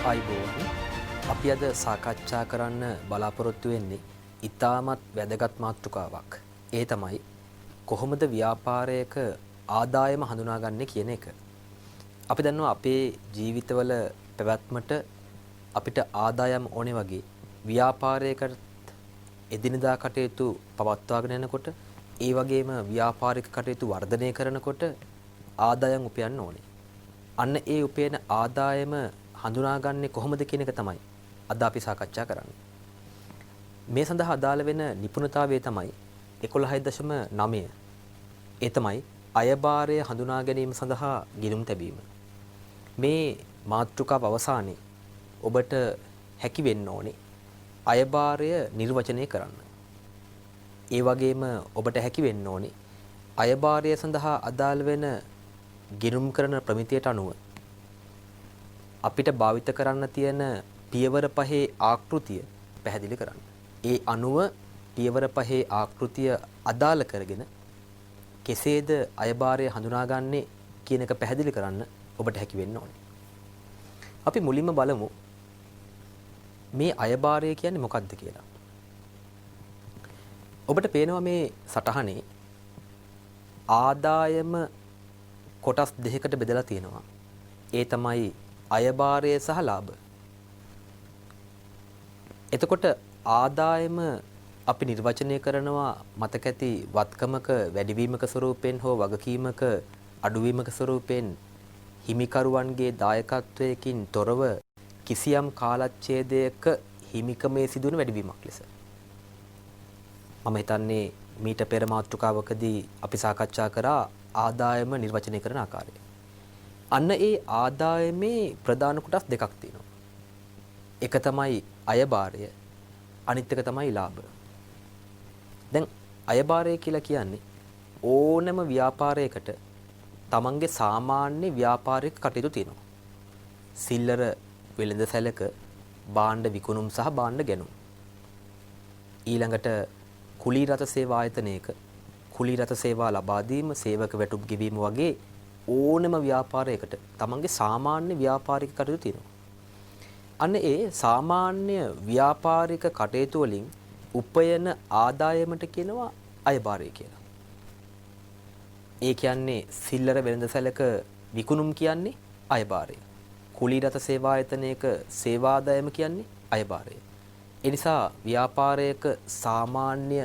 ආයිබෝවන් අපි අද සාකච්ඡා කරන්න බලාපොරොත්තු වෙන්නේ ඉතාමත් වැදගත් මාතෘකාවක්. ඒ තමයි කොහොමද ව්‍යාපාරයක ආදායම හඳුනාගන්නේ කියන එක. අපි දන්නවා අපේ ජීවිතවල පැවැත්මට අපිට ආදායම් ඕනේ වගේ ව්‍යාපාරයකට එදිනදා කටයුතු පවත්වාගෙන යනකොට ඒ වගේම ව්‍යාපාරික කටයුතු වර්ධනය කරනකොට ආදායම් උපයන්න ඕනේ. අන්න ඒ උපයන ආදායම හඳුනාගන්නේ කොහොමද කියන එක තමයි අද අපි සාකච්ඡා කරන්නේ. මේ සඳහා අදාළ වෙන නිපුණතාවය තමයි 11.9. ඒ තමයි අයභාරය හඳුනා ගැනීම සඳහා ගිණුම් තැබීම. මේ මාතෘකාව අවසානයේ ඔබට හැකි වෙන්න ඕනේ අයභාරය නිර්වචනය කරන්න. ඒ වගේම ඔබට හැකි වෙන්න ඕනේ අයභාරය සඳහා අදාළ වෙන ගිණුම් කරන ප්‍රමිතියට අනුව අපිට භාවිත කරන්න තියෙන පියවර පහේ ආකෘතිය පැහැදිලි කරන්න. ඒ අනුව පියවර පහේ ආකෘතිය අදාළ කරගෙන කෙසේද අයභාරය හඳුනාගන්නේ කියන එක පැහැදිලි කරන්න ඔබට හැකි වෙන්න ඕනේ. අපි මුලින්ම බලමු මේ අයභාරය කියන්නේ මොකක්ද කියලා. ඔබට පේනවා මේ සටහනේ ආදායම කොටස් දෙකකට බෙදලා තියෙනවා. ඒ තමයි අයභාරය සහ ලාභ. එතකොට ආදායම අපි නිර්වචනය කරනවා මතක ඇති වත්කමක වැඩිවීමක ස්වරූපයෙන් හෝ වගකීමක අඩුවීමක ස්වරූපයෙන් හිමිකරුවන්ගේ දායකත්වයකින් තොරව කිසියම් කාලච්ඡේදයක හිමිකමේ සිදුවන වැඩිවීමක් ලෙස. මම හිතන්නේ මීට පෙර මාතෘකාවකදී අපි සාකච්ඡා කරා ආදායම නිර්වචනය කරන ආකාරය. අන්න ඒ ආදායමේ ප්‍රධාන කොටස් දෙකක් තියෙනවා. එක තමයි අයභාරය, අනිත් එක තමයි ලාභ. දැන් අයභාරය කියලා කියන්නේ ඕනෑම ව්‍යාපාරයකට තමන්ගේ සාමාන්‍ය ව්‍යාපාරික කටයුතු තියෙනවා. සිල්ලර වෙළඳ සැලක භාණ්ඩ විකුණුම් සහ භාණ්ඩ ගැනුම්. ඊළඟට කුලී රථ සේවා ආයතනයක කුලී රථ සේවා ලබා දීම, සේවක වැටුප් ගෙවීම වගේ ඕනෑම ව්‍යාපාරයකට තමන්ගේ සාමාන්‍ය ව්‍යාපාරික කටයුතු තියෙනවා. අන්න ඒ සාමාන්‍ය ව්‍යාපාරික කටයුතු වලින් උපයන ආදායමට කියනවා අයභාරය කියලා. ඒ කියන්නේ සිල්ලර වෙළඳසැලක විකුණුම් කියන්නේ අයභාරය. කුලී රථ සේවා ආයතනයක සේවා ආදායම කියන්නේ අයභාරය. ඒ නිසා ව්‍යාපාරයක සාමාන්‍ය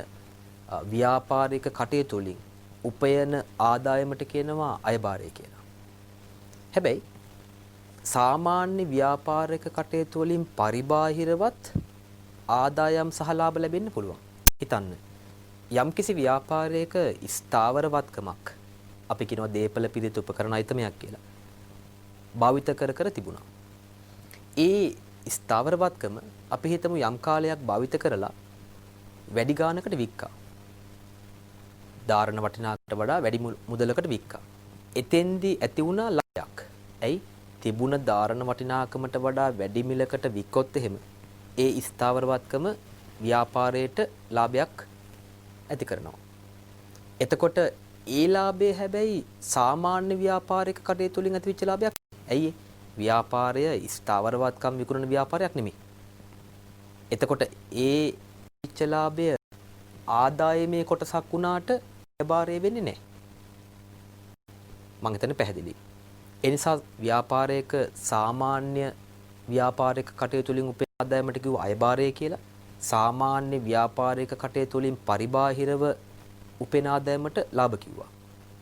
ව්‍යාපාරික කටයුතු වලින් උපයන ආදායමට කියනවා අයභාරය කියලා. හැබැයි සාමාන්‍ය ව්‍යාපාරික කටයුතු වලින් පරිබාහිරවත් ආදායම් සහ ලාභ ලැබෙන්න පුළුවන්. හිතන්න. යම්කිසි ව්‍යාපාරයක ස්ථාවරවත්කමක් අපි කියනවා දීපල පිරිත උපකරණ අයිතමයක් කියලා. භාවිත කර තිබුණා. ඒ ස්ථාවරවත්කම අපි හිතමු යම් කාලයක් භාවිත කරලා වැඩි ගානකට වික්කා. ධාරණ වටිනාකමට වඩා වැඩි මුදලකට වික්කා. එතෙන්දී ඇති වුණා ලාභයක්. ඇයි? තිබුණ ධාරණ වටිනාකමට වඩා වැඩි මිලකට වික්කොත් එහෙම ඒ ස්ථාවරවත්කම ව්‍යාපාරයට ලාභයක් ඇති කරනවා. එතකොට ඒ ලාභය හැබැයි සාමාන්‍ය ව්‍යාපාරික කටයුතු වලින් ඇතිවෙච්ච ලාභයක්. ඇයි? ව්‍යාපාරය ස්ථාවරවත්කම් විකුණන ව්‍යාපාරයක් නෙමෙයි. එතකොට ඒ විච්ච ලාභය ආදායමේ කොටසක් වුණාට අයභාරය වෙන්නේ නැහැ. මම හිතන්නේ පැහැදිලි. ඒ නිසා ව්‍යාපාරයක සාමාන්‍ය ව්‍යාපාරික කටයුතු වලින් උපයන ආදායමට කිව්ව අයභාරය කියලා. සාමාන්‍ය ව්‍යාපාරික කටයුතු වලින් පරිබාහිරව උපයන ආදායමට ලාභ කිව්වා.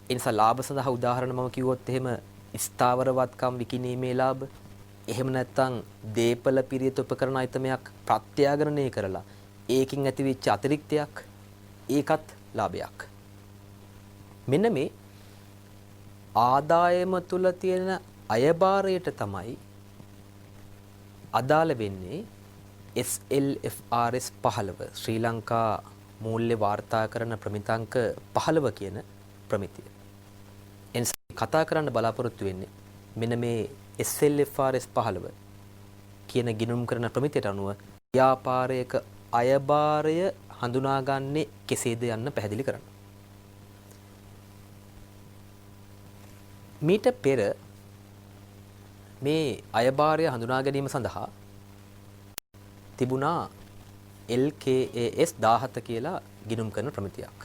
ඒ නිසා ලාභ සඳහා උදාහරණ මම කිව්වොත් එහෙම ස්ථාවරවත්කම් විකිණීමේ ලාභ. එහෙම නැත්නම් දීපල පිරිත උපකරණ අයිතමයක් ප්‍රත්‍යාග්‍රහණය කරලා ඒකින් ඇතිවෙච්ච අතිරික්තයක් ඒකත් ලාභයක්. මෙන්න මේ ආදායම තුල තියෙන අයභාරයට තමයි අදාළ වෙන්නේ SLFRS 15 ශ්‍රී ලංකා මූල්‍ය වාර්තාකරණ ප්‍රමිතාංක 15 කියන ප්‍රමිතිය. එනිසා කතා කරන්න බලාපොරොත්තු වෙන්නේ මෙන්න මේ SLFRS 15 කියන ගිණුම් කරන ප්‍රමිතියට අනුව ව්‍යාපාරයක අයභාරය හඳුනාගන්නේ කෙසේද යන්න පැහැදිලි කරන්න. මීට පෙර මේ අයභාරය හඳුනා ගැනීම සඳහා තිබුණා LKAS 17 කියලා ගිණුම් කරන ප්‍රමිතියක්.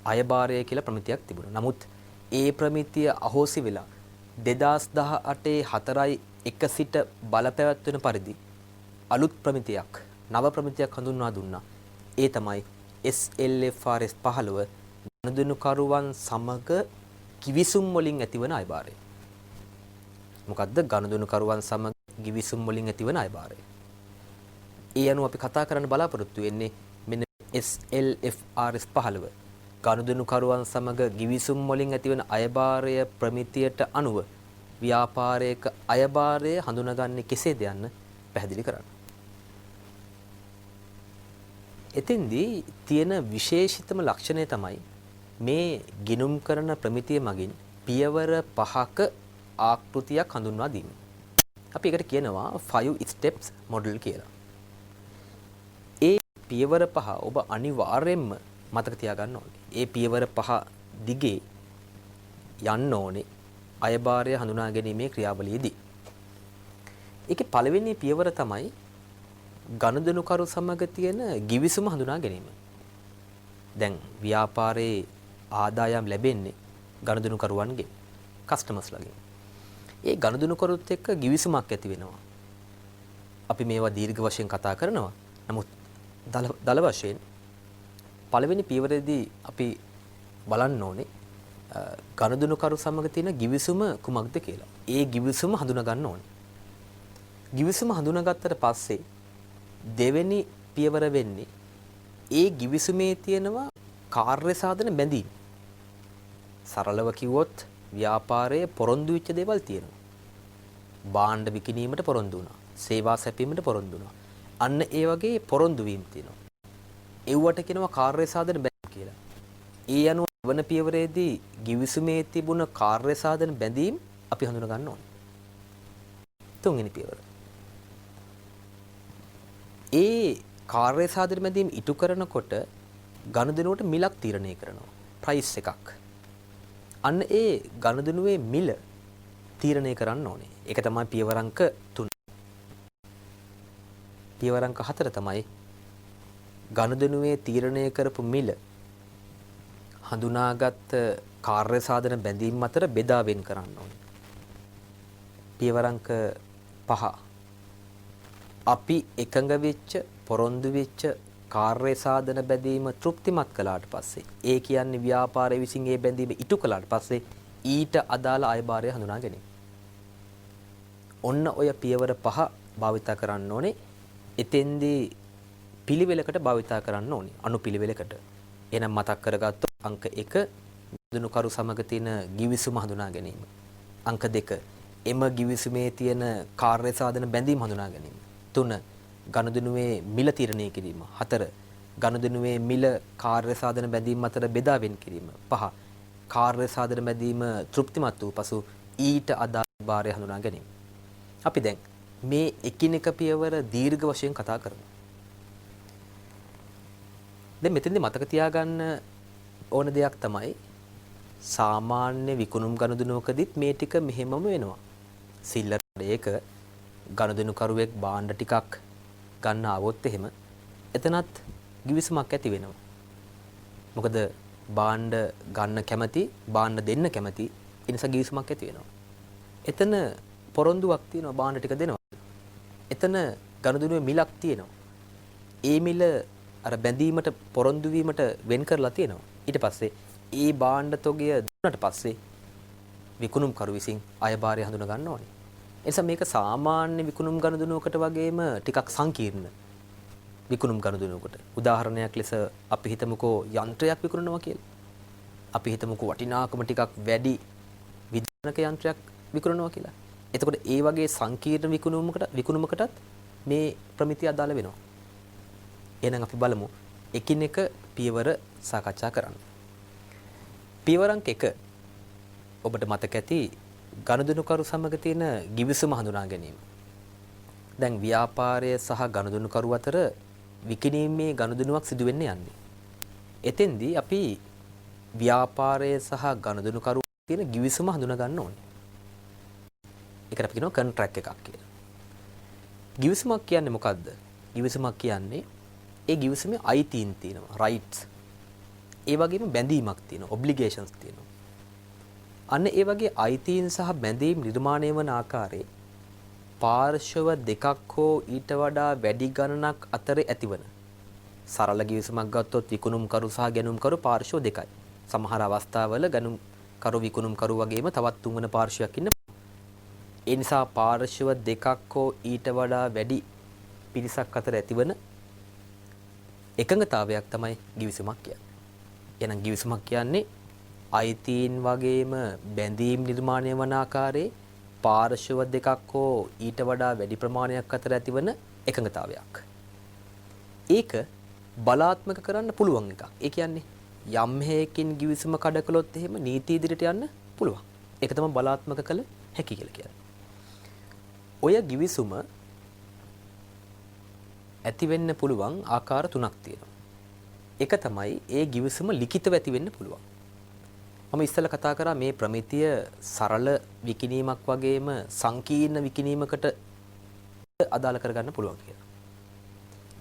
අයභාරය කියලා ප්‍රමිතියක් තිබුණා. නමුත් ඒ ප්‍රමිතිය අහෝසි වෙලා 2018 4.1 සිට බලපැවැත්වෙන පරිදි අලුත් ප්‍රමිතියක් නව ප්‍රමිතියක් හඳුන්වා දුන්නා. ඒ තමයි SLFRS 15 ගනුදෙනුකරුවන් සමග කිවිසුම් වලින් ඇතිවන අයභාරය. මොකද්ද ගනුදෙනුකරුවන් සමග කිවිසුම් වලින් ඇතිවන අයභාරය? ඒ අනුව අපි කතා කරන්න බලාපොරොත්තු වෙන්නේ මෙන්න SLFRS 15 ගනුදෙනුකරුවන් සමග කිවිසුම් වලින් ඇතිවන අයභාරය ප්‍රමිතියට අනුව ව්‍යාපාරයක අයභාරය හඳුනාගන්නේ කෙසේද යන්න පැහැදිලි කරන්න. එතෙන්දී තියෙන විශේෂිතම ලක්ෂණය තමයි මේ ගිණුම් කරන ප්‍රමිතිය මගින් පියවර 5ක ආකෘතියක් හඳුන්වා දීම. අපි ඒකට කියනවා 5 steps model කියලා. ඒ පියවර 5 ඔබ අනිවාර්යයෙන්ම මතක තියාගන්න ඕනේ. ඒ පියවර 5 දිගේ යන්න ඕනේ අයභාරය හඳුනා ගැනීමේ ක්‍රියාවලියේදී. ඒකේ පළවෙනි පියවර තමයි ගනුදෙනුකරු සමග තියෙන කිවිසුම හඳුනා ගැනීම. දැන් ව්‍යාපාරයේ ආදායම් ලැබෙන්නේ ගනුදෙනුකරුවන්ගෙන්, කස්ටමර්ස්ලාගෙන්. ඒ ගනුදෙනුකරුත් එක්ක කිවිසුමක් ඇති වෙනවා. අපි මේවා දීර්ඝ වශයෙන් කතා කරනවා. නමුත් දල වශයෙන් පළවෙනි පියවරේදී අපි බලන්න ඕනේ ගනුදෙනුකරු සමග තියෙන කිවිසුම කුමක්ද කියලා. ඒ කිවිසුම හඳුනා ගන්න ඕනේ. කිවිසුම හඳුනාගත්තට පස්සේ දෙවෙනි පියවර වෙන්නේ ඒ කිවිසුමේ තියෙනවා කාර්ය සාධන බැඳීම්. සරලව කිව්වොත් ව්‍යාපාරයේ පොරොන්දු වෙච්ච දේවල් තියෙනවා. භාණ්ඩ විකිණීමට පොරොන්දු වුණා. සේවා සැපීමට පොරොන්දු වුණා. අන්න ඒ වගේ පොරොන්දු වීම තියෙනවා. ඒවට කියනවා කාර්ය සාධන බැඳීම් කියලා. ඒ අනුව වන පියවරේදී කිවිසුමේ තිබුණ කාර්ය සාධන බැඳීම් අපි හඳුනා ගන්න ඕනේ. තුන්වෙනි පියවර. ඒ කාර්ය සාධන බැඳීම් ඉටු කරනකොට ගනුදෙනුවට මිලක් තීරණය කරනවා. ප්‍රයිස් එකක්. අන්න ඒ ගනුදෙනුවේ මිල තීරණය කරන්න ඕනේ. ඒක තමයි පියවර අංක 3. පියවර අංක 4 තමයි ගනුදෙනුවේ තීරණය කරපු මිල හඳුනාගත් කාර්ය සාධන බැඳීම් අතර බෙදා වෙන් කරන්න ඕනේ. පියවර අංක 5 අපි එකඟ වෙච්ච පොරොන්දු වෙච්ච කාර්ය සාධන බැඳීම තෘප්තිමත් කළාට පස්සේ ඒ කියන්නේ ව්‍යාපාරයේ විසින් ඒ බැඳීම ඉටු කළාට පස්සේ ඊට අදාළ අයභාරය හඳුනා ගැනීම. ඔන්න ඔය පියවර 5 භාවිතා කරන්න ඕනේ. එතෙන්දී පිළිවෙලකට භාවිතා කරන්න ඕනේ. අනුපිළිවෙලකට. එහෙනම් මතක් කරගත්තොත් අංක 1 ගනුදෙනුකරු සමග තියෙන කිවිසුම හඳුනා ගැනීම. අංක 2 එම කිවිසුමේ තියෙන කාර්ය සාධන බැඳීම් හඳුනා ගැනීම. 3 ගනුදෙනුවේ මිල තීරණය කිරීම. 4 ගනුදෙනුවේ මිල කාර්ය සාධන බැඳීම් අතර බෙදා වෙන් කිරීම. 5 කාර්ය සාධන බැඳීම තෘප්තිමත් වූ පසු ඊට අදාළ භාරය හඳුනා ගැනීම. අපි දැන් මේ එකිනෙක පියවර දීර්ඝ වශයෙන් කතා කරමු. දැන් මෙතෙන්දී මතක තියාගන්න ඕන දෙයක් තමයි සාමාන්‍ය විකුණුම් ගනුදෙනුවකදීත් මේ ටික මෙහෙමම වෙනවා. සිල්ලර දෙයක ගනුදෙනුකරුවෙක් භාණ්ඩ ටිකක් ගන්න આવොත් එහෙම එතනත් කිවිසුමක් ඇති වෙනවා. මොකද භාණ්ඩ ගන්න කැමති, භාණ්ඩ දෙන්න කැමති, ඒ නිසා කිවිසුමක් ඇති වෙනවා. එතන පොරොන්දුවක් තියෙනවා භාණ්ඩ ටික දෙනවා. එතන ගනුදෙනුවේ මිලක් තියෙනවා. ඒ මිල අර බැඳීමට පොරොන්දු වීමට වෙන් කරලා තියෙනවා. ඊට පස්සේ ඒ භාණ්ඩ තොගය දුන්නට පස්සේ විකුණුම්කරු විසින් අයභාරය හඳුනා ගන්න ඕනේ. එනිසා මේක සාමාන්‍ය විකුණුම් ගනුදෙනුවකට වගේම ටිකක් සංකීර්ණ විකුණුම් ගනුදෙනුවකට. උදාහරණයක් ලෙස අපි හිතමුකෝ යන්ත්‍රයක් විකුණනවා කියලා. අපි හිතමුකෝ වටිනාකම ටිකක් වැඩි විදුලක යන්ත්‍රයක් විකුණනවා කියලා. එතකොට ඒ වගේ සංකීර්ණ විකුණුමකටත් මේ ප්‍රමිතිය අදාළ වෙනවා. එහෙනම් අපි බලමු එකිනෙක පියවර සාකච්ඡා කරන්න. පියවර අංක 1 ඔබට මතක ඇති ගනුදෙනුකරු සමග තියෙන කිවිසුම හඳුනා ගැනීම. දැන් ව්‍යාපාරය සහ ගනුදෙනුකරු අතර විකිණීමේ ගනුදෙනුවක් සිදු වෙන්න යන්නේ. එතෙන්දී අපි ව්‍යාපාරය සහ ගනුදෙනුකරු තියෙන කිවිසුම හඳුනා ගන්න ඕනේ. ඒක ඒකට අපි කියනවා කොන්ට්‍රැක්ට් එකක් කියලා. ගිවිසුමක් කියන්නේ මොකද්ද? ගිවිසුමක් කියන්නේ ඒ ගිවිසුමේ අයිතීන් තියෙනවා, රයිට්ස්. ඒ වගේම බැඳීමක් තියෙනවා, ඔබ්ලිගේෂන්ස් තියෙනවා. අන්න ඒ වගේ අයිතීන් සහ බැඳීම් නිර්මාණය වන ආකාරයේ පාර්ශව දෙකක් හෝ ඊට වඩා වැඩි ගණනක් අතර ඇතිවන සරල ගිවිසුමක් ගත්තොත් විකුණුම්කරු සහ ගැනුම්කරු පාර්ශව දෙකයි. සමහර අවස්ථාවල ගැනුම්කරු විකුණුම්කරු වගේම තවත් තුන්වන පාර්ශවයක් ඉන්න. ඒ නිසා පාර්ශව දෙකක් හෝ ඊට වඩා වැඩි පිරිසක් අතර ඇතිවන එකඟතාවයක් තමයි ගිවිසුමක් කියන්නේ. එහෙනම් ගිවිසුමක් කියන්නේ අයිතීන් වගේම බැඳීම් නිර්මාණය වන ආකාරයේ පාර්ශව දෙකක් හෝ ඊට වඩා වැඩි ප්‍රමාණයක් අතර ඇතිවන එකඟතාවයක්. ඒක බලාත්මක කරන්න පුළුවන් එකක්. ඒ කියන්නේ යම් හේකින් ගිවිසුම කඩ කළොත් එහෙම නීති ඉදිරියට යන්න පුළුවන්. ඒක තමයි බලාත්මක කළ හැකි කියලා කියන්නේ. ඔය ගිවිසුම ඇති වෙන්න පුළුවන් ආකාර තුනක් තියෙනවා. එක තමයි ඒ ගිවිසුම ලිඛිතව ඇති වෙන්න පුළුවන්. මම ඉස්සෙල්ලා කතා කරා මේ ප්‍රමිතිය සරල විකිණීමක් වගේම සංකීර්ණ විකිණීමකට අදාළ කරගන්න පුළුවන් කියලා.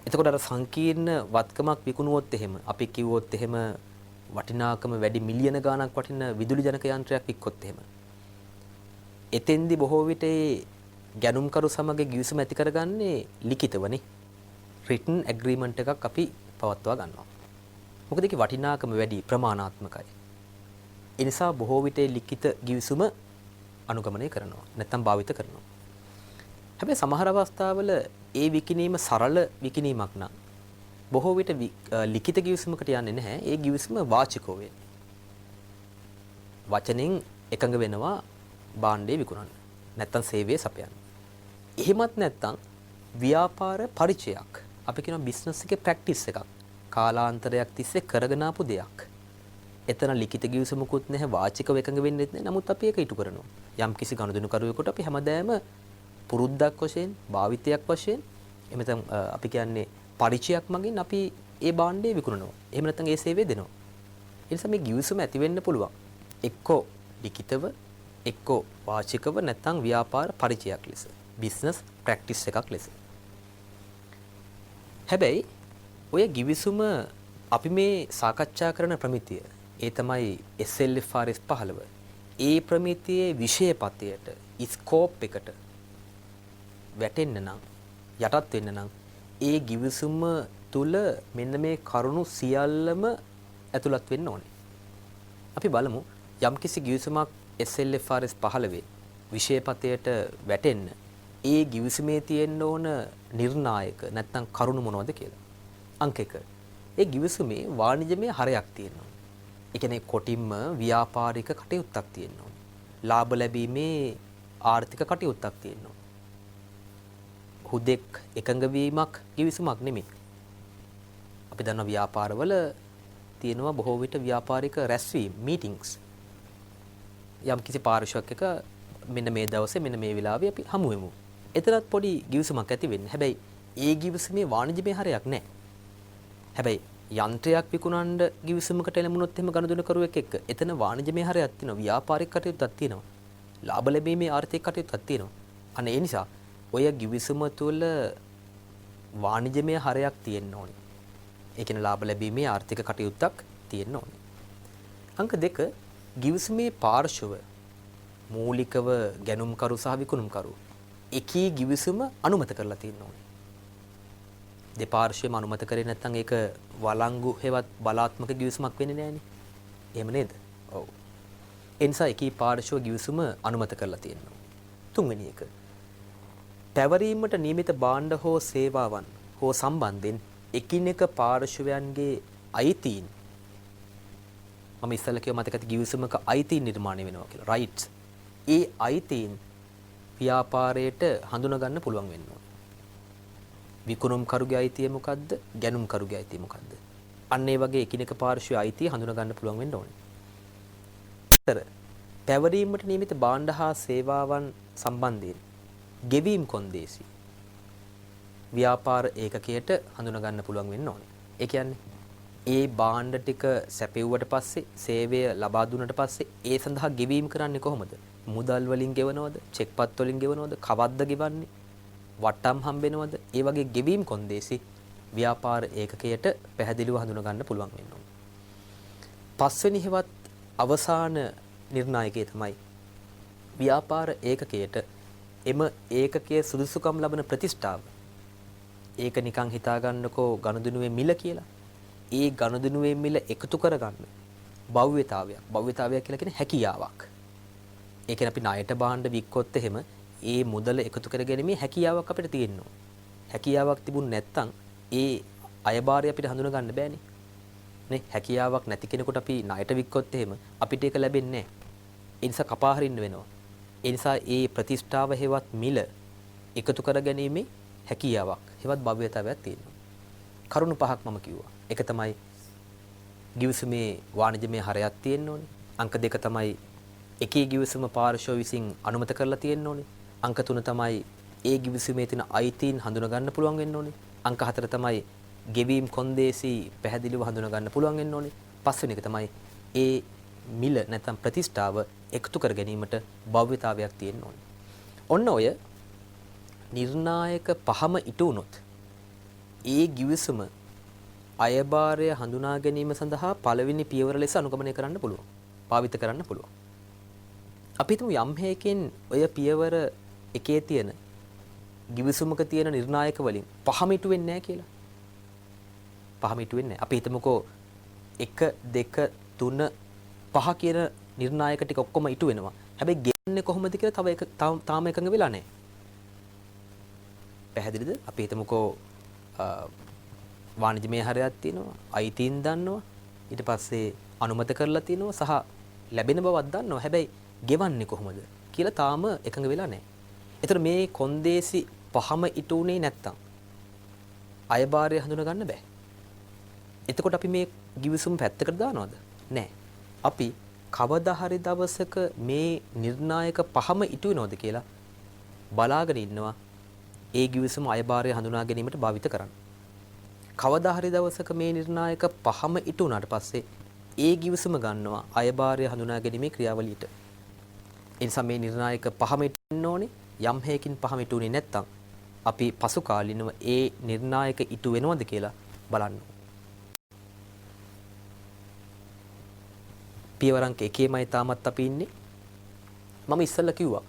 එතකොට අර සංකීර්ණ වත්කමක් විකුණුවොත් එහෙම අපි කිව්වොත් එහෙම වටිනාකම වැඩි මිලියන ගාණක් වටින විදුලි ජනක යන්ත්‍රයක් වික්කොත් එහෙම එතෙන්දි බොහෝ විට ගැනුම්කරු සමග ගිවිසුම ඇති කරගන්නේ ලිඛිතවනේ. written agreement එකක් අපි පවත්වා ගන්නවා. මොකද ඒකේ වටිනාකම වැඩි ප්‍රමාණාත්මකයි. ඒ නිසා බොහෝ විට ලිඛිත ගිවිසුම අනුගමනය කරනවා. නැත්නම් භාවිත කරනවා. හැබැයි සමහර අවස්ථාවල ඒ විකිණීම සරල විකිණීමක් නම් බොහෝ විට ලිඛිත ගිවිසුමකට යන්නේ නැහැ. ඒ ගිවිසුම වාචිකව වෙන්නේ. වචනෙන් එකඟ වෙනවා භාණ්ඩය විකුණන්න. නැත්නම් සේවය සපයන්න. එහෙමත් නැත්නම් ව්‍යාපාර පරිචයක්. අපි කියනවා බිස්නස් එකේ ප්‍රැක්ටිස් එකක්. කාලාන්තරයක් තිස්සේ කරගෙන ආපු දෙයක්. එතන ලිඛිත ගිවිසුමකුත් නැහැ, වාචිකව එකඟ වෙන්නෙත් නැහැ. නමුත් අපි ඒක ඉටු කරනවා. යම් කිසි ගනුදෙනුකරුවෙකුට අපි හැමදාම පුරුද්දක් වශයෙන්, භාවිතයක් වශයෙන් එහෙම නැත්නම් අපි කියන්නේ පරිචයක් මගින් අපි ඒ භාණ්ඩය විකුණනවා. එහෙම නැත්නම් ඒ සේවය දෙනවා. ඒ නිසා මේ ගිවිසුම ඇති වෙන්න පුළුවන්. එක්කෝ ලිඛිතව, එක්කෝ වාචිකව නැත්නම් ව්‍යාපාර පරිචයක් ලෙස. බිස්නස් ප්‍රැක්ටිස් එකක් ලෙස. හැබැයි ඔය ගිවිසුම අපි මේ සාකච්ඡා කරන ප්‍රමිතිය ඒ තමයි SLFRS 15. ඒ ප්‍රමිතියේ විෂයපතයට ස්කෝප් එකට වැටෙන්න නම් යටත් වෙන්න නම් ඒ ගිවිසුම තුල මෙන්න මේ කරුණු සියල්ලම ඇතුළත් වෙන්න ඕනේ. අපි බලමු යම්කිසි ගිවිසුමක් SLFRS 15 විෂයපතයට වැටෙන්න ඒ ගිවිසුමේ තියෙන්න ඕන නිර්ණායක නැත්නම් කරුණු මොනවද කියලා. අංක 1. ඒ ගිවිසුමේ වාණිජමය හරයක් තියෙනවා. ඒ කියන්නේ කොටින්ම ව්‍යාපාරික කටයුත්තක් තියෙනවා. ලාභ ලැබීමේ ආර්ථික කටයුත්තක් තියෙනවා. හුදෙක් එකඟ වීමක් ගිවිසුමක් නෙමෙයි. අපි දන්නවා ව්‍යාපාරවල තියෙනවා බොහෝ විට ව්‍යාපාරික රැස්වීම් මීටින්ග්ස්. යම් කිසි පාර්ශ්වයක් එක මෙන්න මේ දවසේ මෙන්න මේ වෙලාවේ අපි හමු වෙමු. එතරම් පොඩි ගිවිසුමක් ඇති වෙන්නේ. හැබැයි ඒ ගිවිසුමේ වාණිජමය හරයක් නැහැ. හැබැයි යන්ත්‍රයක් විකුණන්න ගිවිසුමකට එළඹුණොත් එහෙම ගනුදෙනුකරුවෙක් එක්ක එතන වාණිජමය හරයක් තියෙනවා, ව්‍යාපාරික කටයුත්තක් තියෙනවා, ලාභ ලැබීමේ ආර්ථික කටයුත්තක් තියෙනවා. අන්න ඒ නිසා ඔය ගිවිසුම තුළ වාණිජමය හරයක් තියෙන්න ඕනේ. ඒ කියන්නේ ලාභ ලැබීමේ ආර්ථික කටයුත්තක් තියෙන්න ඕනේ. අංක 2 ගිවිසුමේ පාර්ශව මූලිකව ගැනුම්කරු සහ විකුණුම්කරු එකී ගිවිසුම අනුමත කරලා තියෙන්න ඕනේ. දෙපාර්ශ්වයම අනුමත කරේ නැත්නම් ඒක වළංගු හෙවත් බලාත්මක ගිවිසුමක් වෙන්නේ නැහනේ. එහෙම නේද? ඔව්. ඒ නිසා එකී පාර්ශ්ව ගිවිසුම අනුමත කරලා තියෙනවා. තුන්වෙනි එක. පැවරීමට නියමිත භාණ්ඩ හෝ සේවාවන් හෝ සම්බන්ධයෙන් එකිනෙක පාර්ශ්වයන්ගේ අයිතීන් මම ඉස්සෙල්ලා කිව්ව මතක ඇති ගිවිසුමක අයිතීන් නිර්මාණය වෙනවා කියලා. රයිට්ස්. ඒ අයිතීන් ව්‍යාපාරයට හඳුනා ගන්න පුළුවන් වෙන්න ඕනේ. විකුණුම්කරුගේ අයිතිය මොකද්ද? ගැනුම්කරුගේ අයිතිය මොකද්ද? අන්න ඒ වගේ එකිනෙක පාර්ශ්වයේ අයිතිය හඳුනා ගන්න පුළුවන් වෙන්න ඕනේ. පැවරීමට නියමිත භාණ්ඩ හා සේවාවන් සම්බන්ධයෙන් ගෙවීම් කොන්දේසි ව්‍යාපාර ඒකකයට හඳුනා ගන්න පුළුවන් වෙන්න ඕනේ. ඒ කියන්නේ ඒ භාණ්ඩ ටික සැපෙව්වට පස්සේ සේවය ලබා දුන්නට පස්සේ ඒ සඳහා ගෙවීම් කරන්නේ කොහොමද? මුදල් වලින් ගෙවනවද? චෙක් පත් වලින් ගෙවනවද? කවද්ද ගෙවන්නේ? වට්ටම් හම්බෙනවද? ඒ වගේ ගෙවීම් කොන්දේසි ව්‍යාපාර ඒකකයට පැහැදිලිව හඳුනා ගන්න පුළුවන් වෙනවා. පස්වෙනි හෙවත් අවසාන නිර්ණායකය තමයි ව්‍යාපාර ඒකකයට එම ඒකකයේ සුදුසුකම් ලබන ප්‍රතිෂ්ඨාව. ඒක නිකන් හිතා ගන්නකෝ ගනුදෙනුවේ මිල කියලා. ඒ ගනුදෙනුවේ මිල එකතු කරගන්න භව්‍යතාවයක්. භව්‍යතාවයක් කියලා කියන්නේ හැකියාවක්. ඒ කියන්නේ අපි ණයට බාණ්ඩ වික්කොත් එහෙම ඒ මුදල එකතු කරගැනීමේ හැකියාවක් අපිට තියෙනවා. හැකියාවක් තිබුණ නැත්නම් ඒ අයබාරය අපිට හඳුනා ගන්න බෑනේ. නේ හැකියාවක් නැති කෙනෙකුට අපි ණයට වික්කොත් එහෙම අපිට ඒක ලැබෙන්නේ නැහැ. ඒ නිසා කපා හරින්න වෙනවා. ඒ නිසා ඒ ප්‍රතිෂ්ඨාව හේවත් මිල එකතු කරගැනීමේ හැකියාවක් හේවත් භව්‍යතාවයක් තියෙනවා. කරුණු පහක් මම කිව්වා. එක තමයි ගිවිසුමේ වාණිජමය හරයක් තියෙන්න ඕනේ. අංක දෙක තමයි එකී ගිවිසුම පාර්ශ්ව විසින් අනුමත කරලා තියෙන්න ඕනේ. අංක 3 තමයි ඒ ගිවිසුමේ තියෙන අයිතීන් හඳුනා ගන්න පුළුවන් වෙන්න ඕනේ. අංක 4 තමයි ගෙවීම් කොන්දේසි පැහැදිලිව හඳුනා ගන්න පුළුවන් වෙන්න ඕනේ. පස්වෙනි එක තමයි ඒ මිල නැත්නම් ප්‍රතිෂ්ඨාව එකතු කර ගැනීමට භව්‍යතාවයක් තියෙන්න ඕනේ. ඔන්න ඔය නිර්ණායක පහම ඉටු වුණොත් ඒ ගිවිසුම අයබාරය හඳුනා ගැනීම සඳහා පළවෙනි පියවර ලෙස අනුගමනය කරන්න පුළුවන්. භාවිත කරන්න පුළුවන්. අපි හිතමු යම් හේකින් ඔය පියවර එකේ තියෙන ගිවිසුමක තියෙන නිර්ණායක වලින් පහම ඉටු වෙන්නේ නැහැ කියලා. පහම ඉටු වෙන්නේ නැහැ. අපි හිතමුකෝ 1 2 3 5 කියන නිර්ණායක ටික ඔක්කොම ඉටු වෙනවා. හැබැයි ගෙන්නේ කොහොමද කියලා තාම එකඟ වෙලා නැහැ. පැහැදිලිද? අපි හිතමුකෝ වාණිජමය හරයක් තියෙනවා, අයිතීන් දන්නවා, ඊට පස්සේ අනුමත කරලා තියෙනවා සහ ලැබෙන බවක් දන්නවා. හැබැයි ගෙවන්නේ කොහොමද කියලා තාම එකඟ වෙලා නැහැ. ඒතර මේ කොන්දේසි පහම ඉටු උනේ නැත්තම් අයබාරය හඳුනා ගන්න බෑ. එතකොට අපි මේ ගිවිසුම පැත්තකට දානවද? නැහැ. අපි කවදා හරි දවසක මේ නිර්ණායක පහම ඉටු වෙනවද කියලා බලාගෙන ඉන්නවා. ඒ ගිවිසුම අයබාරය හඳුනා ගැනීමට භාවිත කරන්න. කවදා හරි දවසක මේ නිර්ණායක පහම ඉටු වුණාට පස්සේ ඒ ගිවිසුම ගන්නවා අයබාරය හඳුනා ගැනීමේ ක්‍රියාවලියට. ඒ නිසා මේ නිර්ණායක පහම ඉටුන්න ඕනේ. යම් හේකින් පහම ඉටුනේ නැත්තම් අපි පසු කාලිනව ඒ නිර්ණායක ඉටු වෙනවද කියලා බලන්න. පියවරංක එකේමයි තාමත් අපි ඉන්නේ. මම ඉස්සෙල්ලා කිව්වා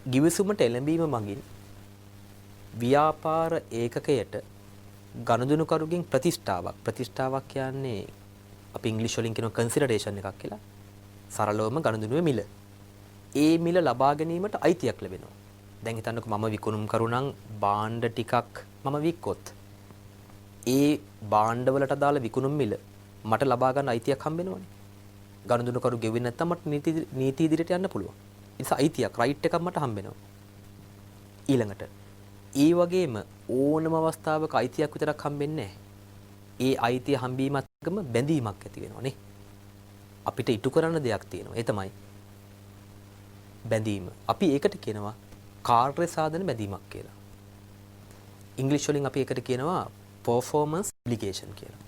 ගිවිසුමට එළඹීම මගින් ව්‍යාපාර ඒකකයට ගනුදෙනුකරුගෙන් ප්‍රතිෂ්ඨාවක් කියන්නේ අපි ඉංග්‍රීසි වලින් කියනවා කන්සිඩරේෂන් එකක් කියලා. සරලවම ගනුදෙනුවේ මිල. ඒ මිල ලබා ගැනීමට අයිතියක් ලැබෙනවා. දැන් හිතන්නකෝ මම විකුණුම් කරුණම් භාණ්ඩ ටිකක් මම වික්කොත් ඒ භාණ්ඩ වලට අදාළ විකුණුම් මිල මට ලබා ගන්න අයිතියක් හම්බ වෙනවනේ. ගනුදෙනුකරු ගෙවෙන්නේ නැත්නම් මට නීති ඉදිරියට යන්න පුළුවන්. ඒ නිසා අයිතියක් රයිට් එකක් මට හම්බ වෙනවා. ඊළඟට ඒ වගේම ඕනම අවස්ථාවක අයිතියක් විතරක් හම්බෙන්නේ නැහැ. ඒ අයිතිය හම්බීමත් එක්කම බැඳීමක් ඇති වෙනවා නේ. අපිට ඉටු කරන්න දෙයක් තියෙනවා. ඒ තමයි බැඳීම. අපි ඒකට කියනවා කාර්ය සාධන බැඳීමක් කියලා. ඉංග්‍රීසි වලින් අපි ඒකට කියනවා performance obligation කියලා.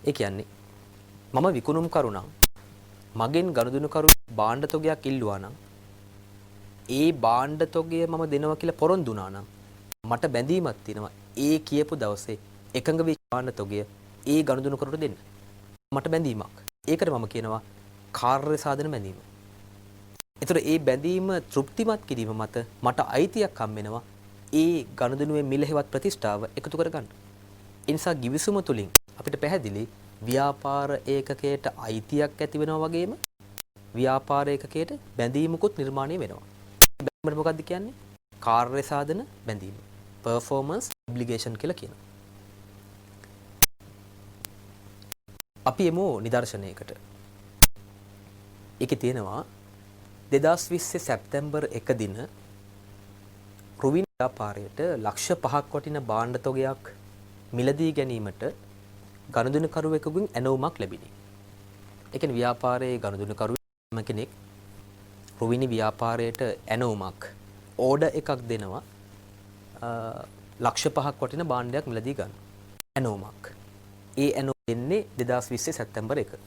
ඒ කියන්නේ මම විකුණුම් කරුණා මගෙන් ගනුදෙනුකරු භාණ්ඩ තොගයක් ඉල්ලුවා නම් ඒ භාණ්ඩ තොගය මම දෙනවා කියලා පොරොන්දු වුණා නම් මට බැඳීමක් තියෙනවා ඒ කියපු දවසේ එකඟ වෙච්ච භාණ්ඩ තොගය ඒ ගනුදෙනුකරුට දෙන්න. මට බැඳීමක්. ඒකට මම කියනවා කාර්ය සාධන බැඳීම. ඒතර ඒ බැඳීම තෘප්තිමත් කිරීම මත මට අයිතියක් හම් වෙනවා ඒ ගනුදෙනුවේ මිල හෙවත් ප්‍රතිෂ්ඨාව එකතු කරගන්න. ඒ නිසා ගිවිසුම තුලින් අපිට පැහැදිලි ව්‍යාපාර ඒකකයට අයිතියක් ඇති වෙනවා වගේම ව්‍යාපාර ඒකකයට බැඳීමකුත් නිර්මාණය වෙනවා. බැඳීමට මොකක්ද කියන්නේ? කාර්ය සාධන බැඳීම. performance obligation කියලා කියනවා. අපි එමු නිදර්ශනයකට. ඒකේ තියෙනවා 2020 සැප්තැම්බර් 1 දින රුවින් ව්‍යාපාරයට ලක්ෂ 5ක් වටින භාණ්ඩ තොගයක් මිලදී ගැනීමට ගනුදෙනුකරුවෙකුගෙන් ඇනවුමක් ලැබිණි. ඒ කියන්නේ ව්‍යාපාරයේ ගනුදෙනුකරුවෙක් කෙනෙක් රුවිනි ව්‍යාපාරයට ඇනවුමක් ඕඩර් එකක් දෙනවා ලක්ෂ 5ක් වටින භාණ්ඩයක් මිලදී ගන්න. ඇනවුමක්. ඒ ඇනවුම දෙන්නේ 2020 සැප්තැම්බර් 1.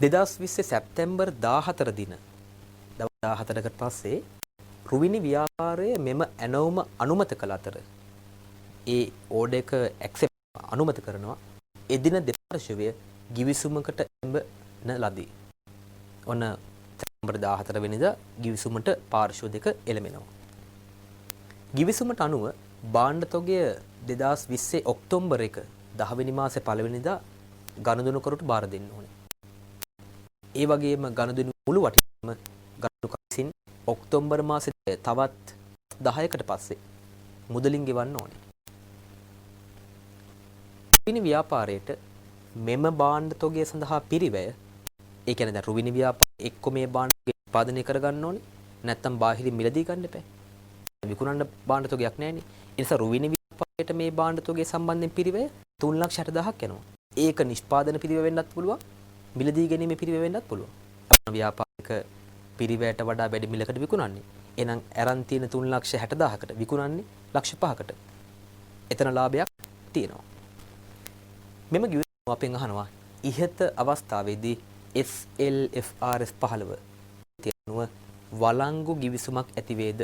2020 සැප්තැම්බර් 14 දින දවස් 14කට පස්සේ රුවිනි ව්‍යාපාරය මෙම ඇනවුම අනුමත කළ අතර ඒ ඕඩර් එක ඇක්සෙප්ට් අනුමත කරනවා. එදින දෙපාර්ශ්වය ගිවිසුමකට එළඹන ලදී. ඔන්න සැප්තැම්බර් 14 වෙනිදා ගිවිසුමට පාර්ශ්ව දෙක එළඹෙනවා. ගිවිසුමට අනුව භාණ්ඩ තොගය 2020 ඔක්තෝබර් 1 10 වෙනි මාසේ 1 වෙනිදා ගනුදෙනුකරුට බාර දෙන්න ඕනේ. ඒ වගේම ගනුදෙනු මුළු වටිනාම ගනුදෙනුකරු විසින් ඔක්තෝබර් මාසේ තවත් 10කට පස්සේ මුදලින් ගෙවන්න ඕනේ. රුවිනි ව්‍යාපාරයට මෙම භාණ්ඩ තොගය සඳහා පිරිවැය, ඒ කියන්නේ දැන් රුවිනි ව්‍යාපාරය එක්ක මේ භාණ්ඩ උත්පාදනය කරගන්න ඕනේ. නැත්තම් බාහිරින් මිලදී ගන්න එපා. විකුණන්න භාණ්ඩ තොගයක් නැහැනේ. ඒ නිසා රුවිනි ව්‍යාපාරයට මේ භාණ්ඩ තොගය සම්බන්ධයෙන් පිරිවැය 3,60,000ක් යනවා. ඒක නිෂ්පාදන පිරිවැය වෙන්නත් පුළුවන්. මිලදී ගැනීම පිරිවැය වෙන්නත් පුළුවන්. අපේ ව්‍යාපාරික පිරිවැයට වඩා වැඩි මිලකට විකුණන්නේ. එහෙනම් අරන් තියෙන 3,60,000කට විකුණන්නේ 1,05,000කට. එතන ලාභයක් තියෙනවා. මෙම ගිවිසුම අපෙන් අහනවා ඉහත අවස්ථාවේදී SLFRS 15 තියනුව වළංගු ගිවිසුමක් ඇති වේද?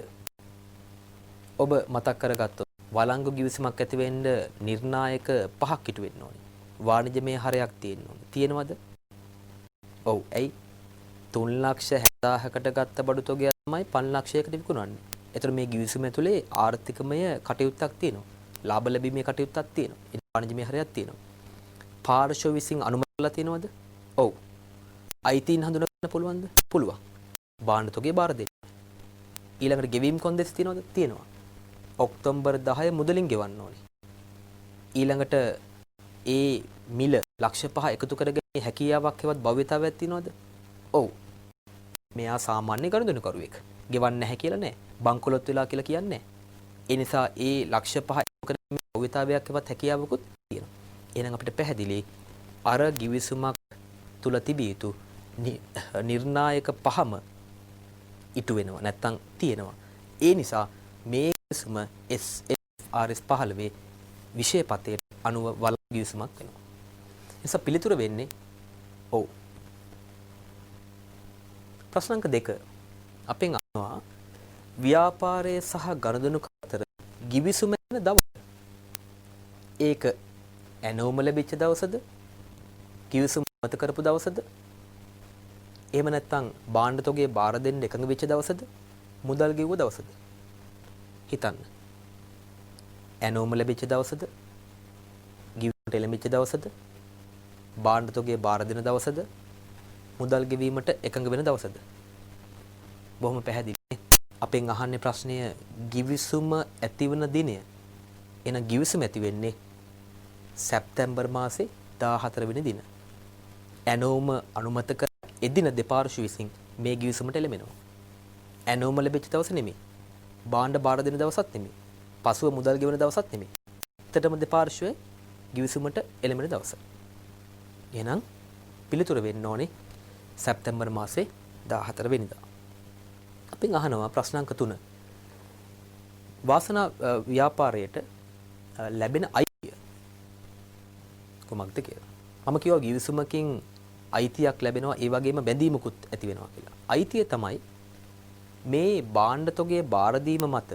ඔබ මතක් කරගත්තොත් වළංගු ගිවිසුමක් ඇති වෙන්න නිර්ණායක පහක් ඉටු වෙන්න ඕනේ. වාණිජමය හරයක් තියෙන්න ඕනේ. තියෙනවද? ඔව්. ඇයි? 3,60,000කට ගත්ත බඩු තොගය තමයි 5,00,000කට විකුණන්නේ. ඒතර මේ ගිවිසුම ඇතුලේ ආර්ථිකමය කටයුත්තක් තියෙනවා. ලාභ ලැබීමේ කටයුත්තක් තියෙනවා. ඒ වාණිජමය හරයක් තියෙනවා. පාර්ශ්ව විසින් අනුමත කරලා තියෙනවද? ඔව්. අයිතීන් හඳුනා ගන්න පුළුවන්ද? පුළුවන්. භාණ්ඩ තොගය බාර දෙන්න. ඊළඟට ගෙවීම් කොන්දේසි තියෙනවද? තියෙනවා. ඔක්තෝබර් 10 මුදලින් ගෙවන්න ඕනේ. ඊළඟට ඒ මිල 1,05,000 එකතු කරගෙන හැකියාවක් හෙවත් භව්‍යතාවයක් තියෙනවද? ඔව්. මෙයා සාමාන්‍ය ගනුදෙනුකරුවෙක්. ගෙවන්නේ නැහැ කියලා නෑ. බංකොලොත් වෙලා කියලා කියන්නේ නෑ. ඒ නිසා ඒ 1,05,000 එකතු කරගෙන භව්‍යතාවයක් හෙවත් හැකියාවකුත් තියෙනවා. එහෙනම් අපිට පැහැදිලි අර ගිවිසුමක් තුල තිබිය යුතු නිර්ණායක පහම ඉටු වෙනවා නැත්තම් තියෙනවා. ඒ නිසා මේ ගිවිසුම SFRS 15 විෂය පතයට අනුව වළංගු ගිවිසුමක් වෙනවා. නිසා පිළිතුර වෙන්නේ ඔව්. ප්‍රශ්න අංක 2 අපෙන් අහනවා ව්‍යාපාරයේ සහ ගනුදෙනු අතර ගිවිසුම වෙන දවස. ඒක ඇනෝම ලැබිච්ච දවසද? ගිවිසුම මත කරපු දවසද? එහෙම නැත්නම් භාණ්ඩ තොගය බාර දෙන්න එකඟ වෙච්ච දවසද? මුදල් ගෙවුව දවසද? හිතන්න. ඇනෝම ලැබිච්ච දවසද? ගිවිසුමට එළඹිච්ච දවසද? භාණ්ඩ තොගය බාර දෙන දවසද? මුදල් ගෙවීමට එකඟ වෙන දවසද? බොහොම පැහැදිලි. අපෙන් අහන්නේ ප්‍රශ්නය ගිවිසුම ඇතිවන දිනය. එහෙනම් ගිවිසුම ඇති වෙන්නේ සැප්තැම්බර් මාසේ 14 වෙනි දින. ඇනෝම අනුමත කර එදින දෙපාර්ශ්ව විසින් මේ ගිවිසුමට එළඹෙනවා. ඇනෝම ලැබෙච්ච දවස නෙමෙයි. භාණ්ඩ බාර දෙන දවසත් නෙමෙයි. පසුව මුදල් ගෙවන දවසත් නෙමෙයි. ඇත්තටම දෙපාර්ශ්වයේ ගිවිසුමට එළඹෙන දවස. එහෙනම් පිළිතුර වෙන්න ඕනේ සැප්තැම්බර් මාසේ 14 වෙනිදා. අපෙන් අහනවා ප්‍රශ්න අංක 3. වාසනා ව්‍යාපාරයට ලැබෙන අයිතිය කොහොමද කියලා. මම කිව්වා ගිවිසුමකින් අයිතියක් ලැබෙනවා ඒ වගේම බැඳීමකුත් ඇති වෙනවා කියලා. අයිතිය තමයි මේ භාණ්ඩ තොගයේ බාර දීම මත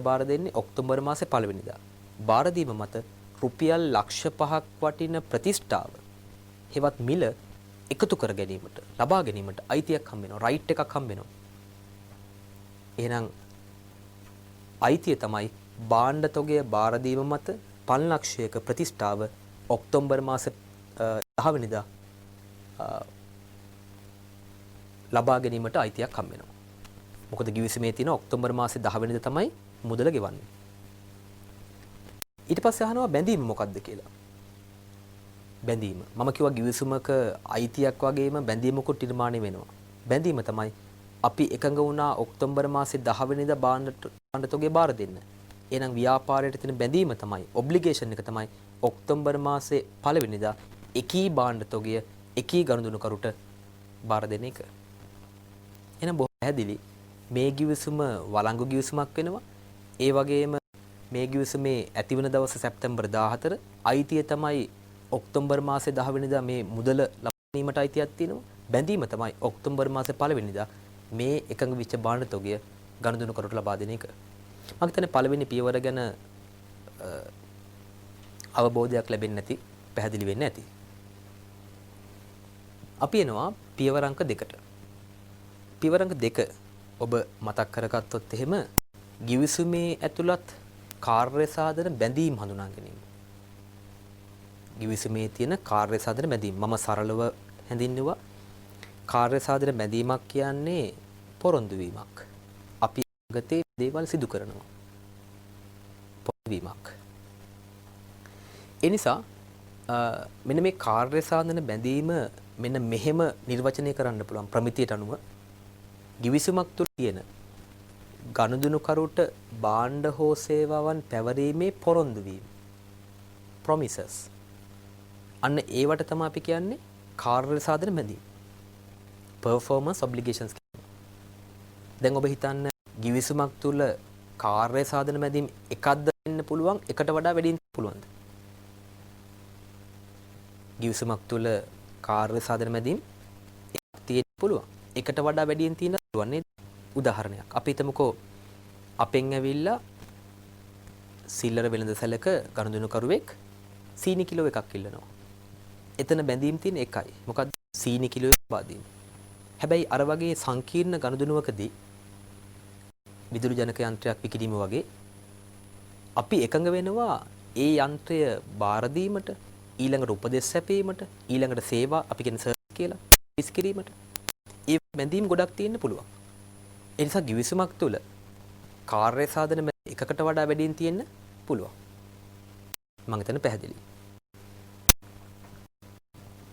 බාර දෙන්නේ ඔක්තෝබර් මාසේ 1 වෙනිදා. බාර දීම මත රුපියල් 5,00,000ක් වටින ප්‍රතිෂ්ඨාව හෙවත් මිල එකතු කර ගැනීමට ලබා ගැනීමට අයිතියක් හම්බ වෙනවා. රයිට් එකක් හම්බ වෙනවා. එහෙනම් අයිතිය තමයි භාණ්ඩ තොගය බාර දීම මත 5,00,000ක ප්‍රතිෂ්ඨාව ඔක්තෝබර් මාසේ 10 වෙනිදා ලබා ගැනීමට අයිතියක් හම්බ වෙනවා. මොකද ගිවිසුමේ තියෙන ඔක්තෝබර් මාසේ 10 වෙනිදා තමයි මුදල ගෙවන්නේ. ඊට පස්සේ අහනවා බැඳීම මොකක්ද කියලා. බැඳීම. මම කිව්වා ගිවිසුමක අයිතියක් වගේම බැඳීමකුත් නිර්මාණය වෙනවා. බැඳීම තමයි අපි එකඟ වුණා ඔක්තෝබර් මාසේ 10 වෙනිදා භාණ්ඩ තොගය බාර දෙන්න. එහෙනම් ව්‍යාපාරයට තියෙන බැඳීම තමයි ඔබ්ලිගේෂන් එක තමයි ඔක්තෝබර් මාසේ 1 වෙනිදා එකී භාණ්ඩ තොගය එකී ගනුදෙනුකරුට බාර දෙන එක. එහෙනම් බොහොම පැහැදිලි මේ ගිවිසුම වළංගු ගිවිසුමක් වෙනවා. ඒ වගේම මේ ගිවිසුමේ ඇතිවන දවස සැප්තැම්බර් 14 අයිතිය තමයි ඔක්තෝබර් මාසේ 10 වෙනිදා මේ මුදල ලබා ගැනීමට අයිතියක් තියෙනවා. බැඳීම තමයි ඔක්තෝබර් මාසේ 1 වෙනිදා මේ එකඟ විච්ච භාණ්ඩ තොගය ගනුදෙනු කරුට ලබා දෙන එක. මම හිතන්නේ පළවෙනි පියවර ගැන අවබෝධයක් ලැබෙන්නේ නැති, පැහැදිලි වෙන්නේ නැති. අපි එනවා පියවර අංක 2ට. පියවර අංක 2 ඔබ මතක් කරගත්තොත් එහෙම ගිවිසුමේ ඇතුළත් කාර්ය සාධන බැඳීම් හඳුනා ගැනීම. ගිවිසුමේ තියෙන කාර්ය සාධන බැඳීම් මම සරලව හැඳින්වුවා. කාර්ය සාධන බැඳීමක් කියන්නේ පොරොන්දු වීමක්. අපි ගතේ දේවල් සිදු කරනවා. පොරොන්දු වීමක්. ඒ නිසා මෙන්න මේ කාර්ය සාධන බැඳීම මෙන්න මෙහෙම නිර්වචනය කරන්න පුළුවන් ප්‍රමිතියට අනුව ගිවිසුමක් තුළ තියෙන ගනුදෙනු කරුට භාණ්ඩ හෝ සේවාවන් පැවරීමේ පොරොන්දු වීම promises අන්න ඒවට තමයි අපි කියන්නේ කාර්ය සාධන බැඳීම් performance obligations කියනවා. දැන් ඔබ හිතන්න ගිවිසුමක් තුළ කාර්ය සාධන බැඳීම් එකක්ද වෙන්න පුළුවන් එකට වඩා වැඩි වෙන්න පුළුවන්ද? ගිවිසුමක් තුළ කාර්ය සාධන බැඳීම් එකක් තියෙන්න පුළුවන්. එකට වඩා වැඩියෙන් තියෙන්න පුළුවන් නේද? උදාහරණයක්. අපි හිතමුකෝ අපෙන් ඇවිල්ලා සිල්ලර වෙළඳසැලක ගනුදෙනු කරුවෙක් සීනි කිලෝ එකක් ඉල්ලනවා. එතන බැඳීම් තියෙන එකයි. මොකද්ද? සීනි කිලෝ එකක් බාදීම. හැබැයි අර වගේ සංකීර්ණ ගනුදෙනුවකදී විදුලි ජනක යන්ත්‍රයක් විකිණීම වගේ අපි එකඟ වෙනවා ඒ යන්ත්‍රය බාර දීමට, ඊළඟට උපදෙස් සැපීමට, ඊළඟට සේවා අපි කියන සර්විස් කියලා ඉස් කිරීමට. ඒ බැඳීම් ගොඩක් තියෙන්න පුළුවන්. ඒ නිසා ගිවිසුමක් තුළ කාර්ය සාධන එකකට වඩා වැඩියෙන් තියෙන්න පුළුවන්. මම හිතන්නේ පැහැදිලි.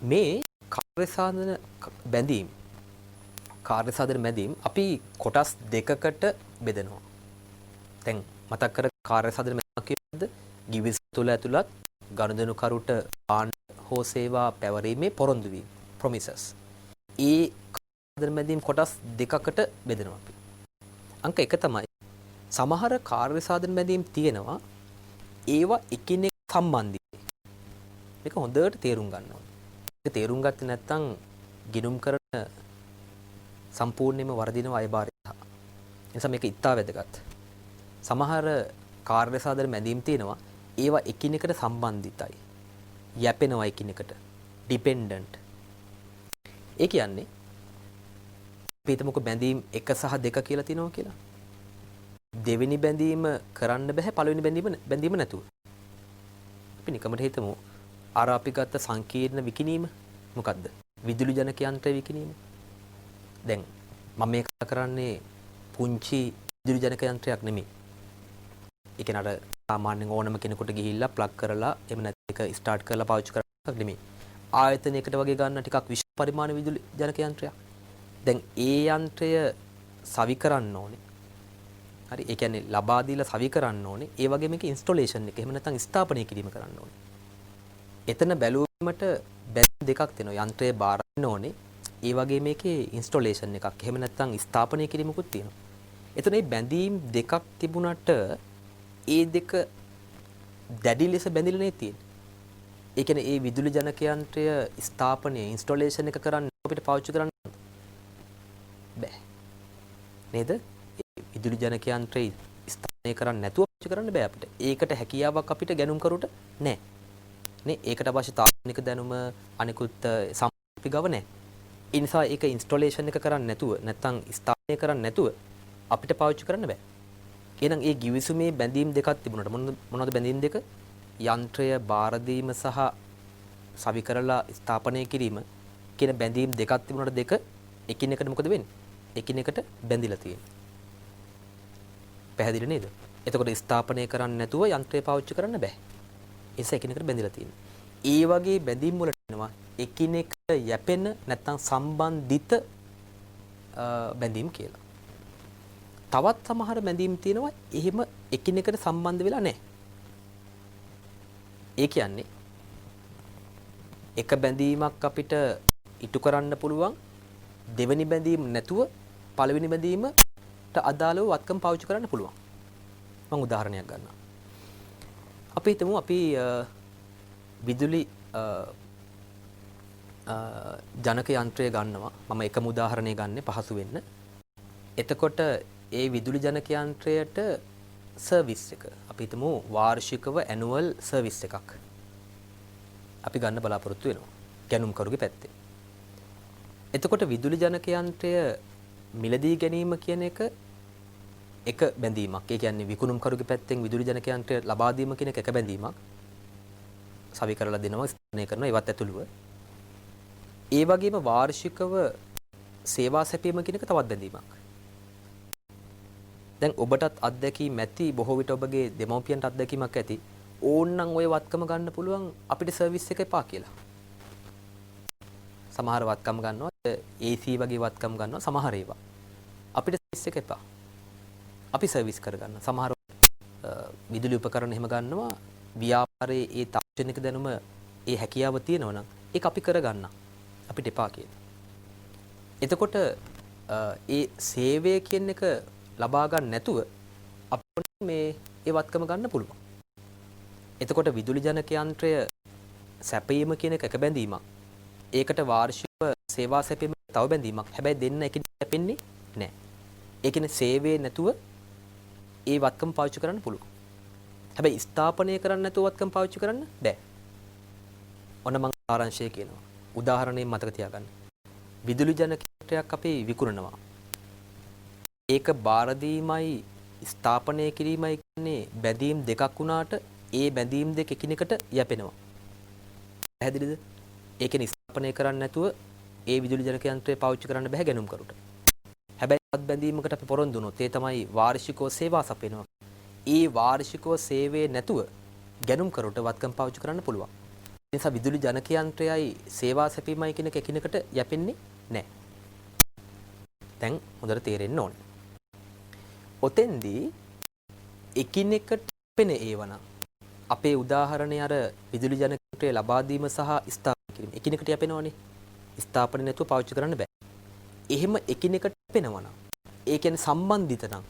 මේ කාර්ය සාධන බැඳීම් අපි කොටස් දෙකකට බෙදනවා. දැන් මතක් කර කාර්ය සාධන බැඳීම කියද්ද ගිවිසුම තුළ ඇතුළත් ගනුදෙනු කරුට භාණ්ඩ හෝ සේවා පැවරීමේ පොරොන්දු වීම promises. ඒ කාර්ය බැඳීම් කොටස් දෙකකට බෙදනවා අපි. අංක 1 තමයි සමහර කාර්ය සාධන බැඳීම් තියෙනවා ඒවා එකිනෙක සම්බන්ධයි. මේක හොඳට තේරුම් ගන්න ඕනේ. ඒක තේරුම් ගත්තේ නැත්නම් ගිණුම් කරන සම්පූර්ණයෙන්ම වර්ධිනව අයබාරය. ඒ නිසා මේක ඉතා වැදගත්. සමහර කාර්ය සාධන බැඳීම් තියෙනවා ඒවා එකිනෙකට සම්බන්ධිතයි. යැපෙනවා එකිනෙකට. ඩිපෙන්ඩන්ට්. ඒ කියන්නේ අපි හිතමුකෝ බැඳීම් 1 සහ 2 කියලා තියෙනවා කියලා. දෙවෙනි බැඳීම කරන්න බෑ පළවෙනි බැඳීම නැතුව. අපි නිකමට හිතමු අර අපි ගත්ත සංකීර්ණ විකිණීම මොකද්ද? විදුලි ජනක යන්ත්‍ර විකිණීම. දැන් මම මේ කතා කරන්නේ පුංචි විදුලි ජනක යන්ත්‍රයක් නෙමෙයි. ඒ කියන්නේ අර සාමාන්‍යයෙන් ඕනම කෙනෙකුට ගිහිල්ලා ප්ලග් කරලා එහෙම නැත්නම් ඒක ස්ටාර්ට් කරලා පාවිච්චි කරන එකක් නෙමෙයි. ආයතනයකට වගේ ගන්න ටිකක් විශාල පරිමාණ විදුලි ජනක යන්ත්‍රයක්. දැන් ඒ යන්ත්‍රය සවි කරන්න ඕනේ. හරි ඒ කියන්නේ ලබා දීලා සවි කරන්න ඕනේ. ඒ වගේ මේක ඉන්ස්ටොලේෂන් එක. එහෙම නැත්නම් ස්ථාපනය කිරීම කරන්න ඕනේ. එතන බැලුවීමට බැඳීම් දෙකක් තියෙනවා. යන්ත්‍රය බාර ගන්න ඕනේ. ඒ වගේ මේකේ ඉන්ස්ටොලේෂන් එකක්. එහෙම නැත්නම් ස්ථාපනය කිරීමකුත් තියෙනවා. එතන මේ බැඳීම් දෙකක් තිබුණාට ඒ දෙක දැඩි ලෙස බැඳිලා නේ තියෙන්නේ. ඒ කියන්නේ ඒ විදුලි ජනක යන්ත්‍රය ස්ථාපනය ඉන්ස්ටොලේෂන් එක කරන්න අපිට පාවිච්චි කරන්න බෑ. නේද? විදුලි ජනක යන්ත්‍රය ස්ථාපනය කරන්න නැතුව පාවිච්චි කරන්න බෑ අපිට. ඒකට හැකියාවක් අපිට ගැනුම් කරුට නැහැ. නේ ඒකට අවශ්‍ය තාක්ෂණික දැනුම අනිකුත් සම්ප්‍රදාය ගව නැහැ. ඒ නිසා ඒක ඉන්ස්ටොලේෂන් එක කරන්න නැතුව නැත්නම් ස්ථාපනය කරන්න නැතුව අපිට පාවිච්චි කරන්න බෑ. එහෙනම් ඒ ගිවිසුමේ බැඳීම් දෙකක් තිබුණාට මොනවද බැඳීම් දෙක? යන්ත්‍රය බාර දීම සහ සවි කරලා ස්ථාපනය කිරීම කියන බැඳීම් දෙකක් තිබුණාට දෙක එකිනෙකට මොකද වෙන්නේ? එකිනෙකට බැඳිලා තියෙන්නේ. පැහැදිලි නේද? එතකොට ස්ථාපනය කරන්න නැතුව යන්ත්‍රය පාවිච්චි කරන්න බෑ. ඒස එකිනෙකට බැඳිලා තියෙන්නේ. ඒ වගේ බැඳීම් වලට එනවා එකිනෙකට යැපෙන නැත්නම් සම්බන්ධිත බැඳීම් කියලා. තවත් සමහර බැඳීම් තියෙනවා එහෙම එකිනෙකට සම්බන්ධ වෙලා නැහැ. ඒ කියන්නේ එක බැඳීමක් අපිට ඉටු කරන්න පුළුවන් දෙවෙනි බැඳීම නැතුව පළවෙනි බැඳීමට අදාළව වත්කම් පාවිච්චි කරන්න පුළුවන්. මම උදාහරණයක් ගන්නම්. අපි හිතමු අපි විදුලි ජනක යන්ත්‍රය ගන්නවා. මම එකම උදාහරණයක් ගන්න පහසු වෙන්න. එතකොට ඒ විදුලි ජනක යන්ත්‍රයට සර්විස් එක අපි හිතමු වාර්ෂිකව ඇනුවල් සර්විස් එකක් අපි ගන්න බලාපොරොත්තු වෙනවා ගැනුම්කරුගේ පැත්තේ. එතකොට විදුලි ජනක යන්ත්‍රය මිලදී ගැනීම කියන එක බැඳීමක්. ඒ කියන්නේ විකුණුම්කරුගේ පැත්තෙන් විදුලි ජනක යන්ත්‍රය ලබා දීම කියන එක බැඳීමක්. සවි කරලා දෙනවා ස්ථානය කරනවා ඒවත් ඇතුළුව. ඒ වගේම වාර්ෂිකව සේවා සැපීම කියන එක තවත් බැඳීමක්. දැන් ඔබටත් අත්දැකීම් ඇති බොහෝ විට ඔබගේ දෙමව්පියන්ට අත්දැකීමක් ඇති. ඕන්නම් ඔය වත්කම ගන්න පුළුවන් අපිට සර්විස් එක එපා කියලා. සමහර වත්කම් ගන්නවා AC වගේ වත්කම් ගන්නවා සමහර ඒවා. අපිට සර්විස් එක එපා. අපි සර්විස් කරගන්න. සමහර විදුලි උපකරණ එහෙම ගන්නවා ව්‍යාපාරයේ ඒ තාක්ෂණික දැනුම ඒ හැකියාව තියෙනවා නම් ඒක අපි කරගන්න. අපිට එපා කියලා. එතකොට ඒ සේවය කියන එක ලබා ගන්න නැතුව අපිට මේ ඒ වත්කම ගන්න පුළුවන්. එතකොට විදුලි ජනක යන්ත්‍රය සැපයීම කියන එක බැඳීමක්. ඒකට වාර්ෂිකව සේවා සැපීම තව බැඳීමක්. හැබැයි දෙන්න එකිනෙක යැපෙන්නේ නැහැ. ඒ කියන්නේ සේවයේ නැතුව ඒ වත්කම පාවිච්චි කරන්න පුළුවන්. හැබැයි ස්ථාපනය කරන්න නැතුව වත්කම පාවිච්චි කරන්න බෑ. ඔන්න මම ආරංශය කියනවා. උදාහරණයක් මතක තියාගන්න. විදුලි ජනක යන්ත්‍රයක් අපි විකුණනවා. ඒක බාර දීමයි ස්ථාපනය කිරීමයි කියන්නේ බැඳීම් දෙකක් වුණාට ඒ බැඳීම් දෙක එකිනෙකට යැපෙනවා. පැහැදිලිද? ඒ කියන්නේ ස්ථාපනය කරන්න නැතුව ඒ විදුලි ජනක යන්ත්‍රය පාවිච්චි කරන්න බෑ ගැනුම්කරුට. හැබැයි අත් බැඳීමකට අපි පොරොන්දු වුණොත් ඒ තමයි වාර්ෂිකව සේවා සපයනවා. ඒ වාර්ෂිකව සේවයේ නැතුව ගැනුම්කරුට වත්කම් පාවිච්චි කරන්න පුළුවන්. ඒ නිසා විදුලි ජනක යන්ත්‍රයයි සේවා සැපීමයි කියන එක එකිනෙකට යැපෙන්නේ නැහැ. දැන් හොඳට තේරෙන්න ඕනේ. ඔතෙන්දී එකිනෙකට පෙන ඒවනම් අපේ උදාහරණය අර විදුලි ජනක යන්ත්‍රය ලබා දීම සහ ස්ථාපනය කිරීම එකිනෙකට යැපෙනවනේ. ස්ථාපනය නැතුව පාවිච්චි කරන්න බෑ. එහෙම එකිනෙකට පෙනවනම් ඒ කියන්නේ සම්බන්ධිත නම්